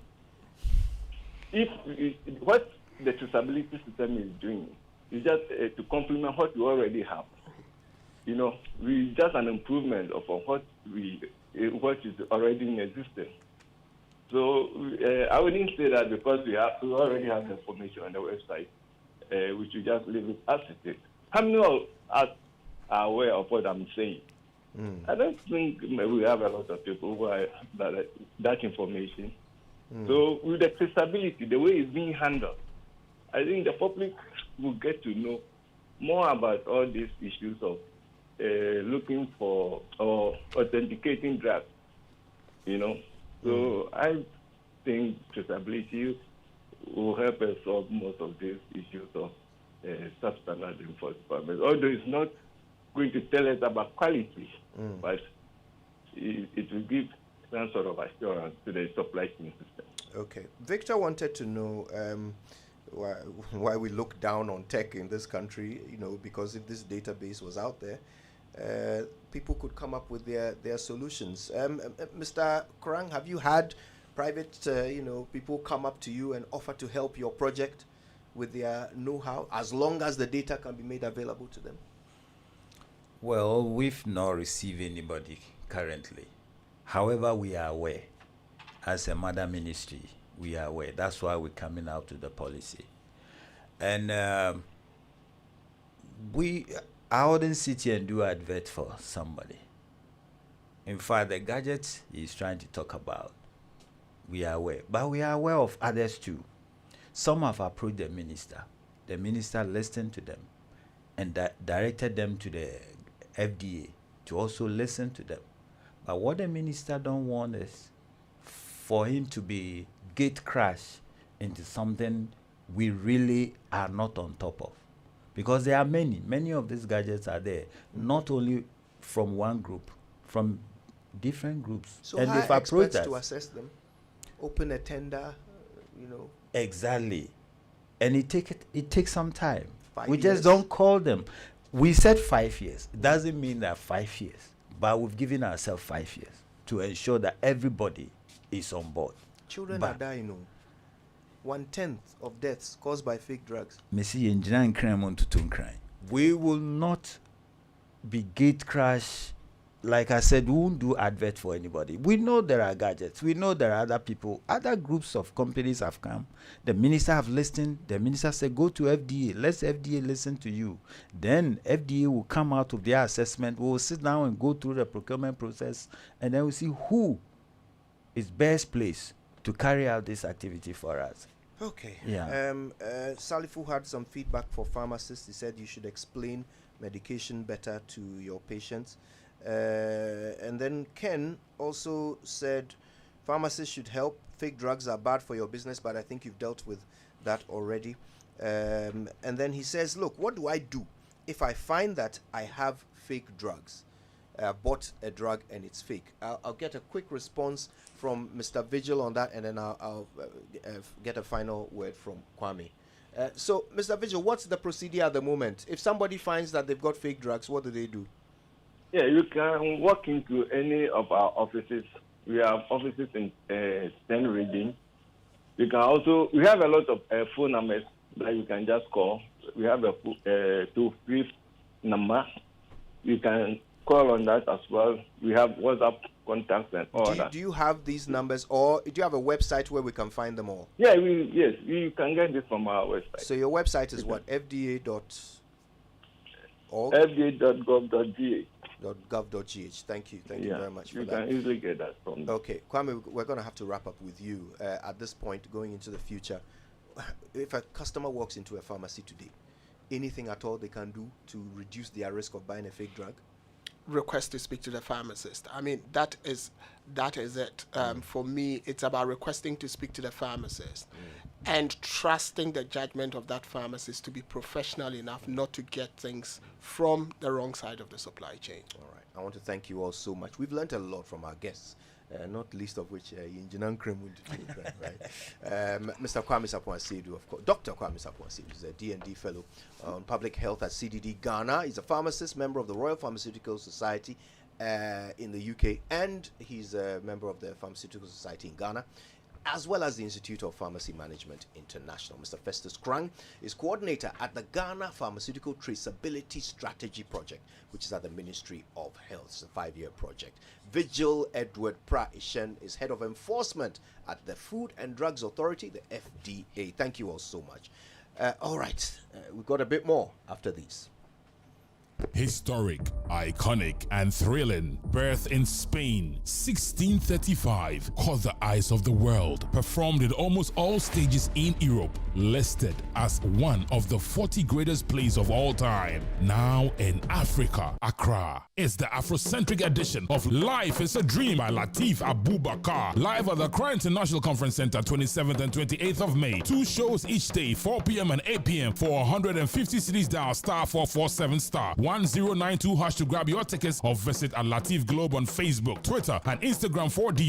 Speaker 2: what the traceability system is doing is just to complement what we already have. We just an improvement of what is already in existence. So I wouldn't say that because we already have the information on the website, we should just leave it as it is. How many of us are aware of what I'm saying? I don't think we have a lot of people who are that information. So with the traceability, the way it's being handled, I think the public will get to know more about all these issues of looking for or authenticating drugs. So I think traceability will help us solve most of these issues of substandard enforcement. Although it's not going to tell us about quality, but it will give some sort of assurance to the supply chain system.
Speaker 1: Okay. Victor wanted to know why we look down on tech in this country, because if this database was out there, people could come up with their solutions. Mr. Korang, have you had private, people come up to you and offer to help your project with their know-how, as long as the data can be made available to them?
Speaker 3: Well, we've not received anybody currently. However, we are aware. As a mother ministry, we are aware. That's why we're coming out with the policy. And I wouldn't sit here and do advert for somebody. In fact, the gadgets he's trying to talk about, we are aware. But we are aware of others too. Some have approached the minister. The minister listened to them and directed them to the FDA to also listen to them. But what the minister don't want is for him to be gate crash into something we really are not on top of. Because there are many of these gadgets are there, not only from one group, from different groups.
Speaker 1: So
Speaker 3: and
Speaker 1: hire
Speaker 3: they've approached
Speaker 1: experts
Speaker 3: us
Speaker 1: to assess them, open a tender,
Speaker 3: Exactly. And it takes some time.
Speaker 1: 5
Speaker 3: We
Speaker 1: years.
Speaker 3: just don't call them. We said 5 years. It doesn't mean that 5 years. But we've given ourselves 5 years to ensure that everybody is on board.
Speaker 1: Children
Speaker 3: But
Speaker 1: are dying. 1/10 of deaths caused by fake drugs.
Speaker 3: We will not be gate crash. Like I said, we won't do advert for anybody. We know there are gadgets. We know there are other people. Other groups of companies have come. The minister have listened. The minister said, go to FDA. Let FDA listen to you. Then FDA will come out with their assessment. We will sit down and go through the procurement process. And then we'll see who is best placed to carry out this activity for us.
Speaker 1: Okay.
Speaker 3: Yeah.
Speaker 1: Salifu had some feedback for pharmacists. He said you should explain medication better to your patients. And then Ken also said pharmacists should help. Fake drugs are bad for your business, but I think you've dealt with that already. And then he says, look, what do I do if I find that I have fake drugs? Bought a drug and it's fake. I'll get a quick response from Mr. Vigil on that, and then I'll get a final word from Kwame. So, Mr. Vigil, what's the procedure at the moment? If somebody finds that they've got fake drugs, what do?
Speaker 2: Yeah, you can walk into any of our offices. We have offices in 10 regions. You can also, we have a lot of phone numbers that you can just call. We have a toll-free number. You can call on that as well. We have WhatsApp contacts and all that.
Speaker 1: Do you have these numbers, or do you have a website where we can find them all?
Speaker 2: Yeah, yes, you can get this from our website.
Speaker 1: So your website is what? fda.org?
Speaker 2: fda.gov.gh.
Speaker 1: .gov.gh. Thank you very much for that.
Speaker 2: You can easily get that from there.
Speaker 1: Okay, Kwame, we're going to have to wrap up with you at this point, going into the future. If a customer walks into a pharmacy today, anything at all they can do to reduce their risk of buying a fake drug?
Speaker 15: Request to speak to the pharmacist. I mean, that is it. For me, it's about requesting to speak to the pharmacist and trusting the judgment of that pharmacist to be professional enough not to get things from the wrong side of the supply chain.
Speaker 1: All right. I want to thank you all so much. We've learned a lot from our guests, not least of which Injinan Kremund, right? Mr. Kwame Sapon-Asiedu, of course. Dr. Kwame Sapon-Asiedu is a D&D fellow on public health at CDD Ghana. He's a pharmacist, member of the Royal Pharmaceutical Society, in the UK, and he's a member of the Pharmaceutical Society in Ghana, as well as the Institute of Pharmacy Management International. Mr. Festus Krang is coordinator at the Ghana Pharmaceutical Traceability Strategy Project, which is at the Ministry of Health. It's a 5-year project. Vigil Edward Pra-Ishen is head of enforcement at the Food and Drugs Authority, the FDA. Thank you all so much. All right, we've got a bit more after these.
Speaker 4: Historic, iconic, and thrilling. Birth in Spain, 1635. Caught the eyes of the world. Performed in almost all stages in Europe. Listed as one of the 40 greatest plays of all time. Now in Africa, Accra. It's the Afrocentric edition of Life is a Dream by Lateef Abubakar. Live at the Accra International Conference Center, 27th and 28th of May. 2 shows each day, 4 p.m. and 8 p.m. For 150 cities, dial *447 *1092# to grab your tickets, or visit at Lateef Globe on Facebook, Twitter, and Instagram for details.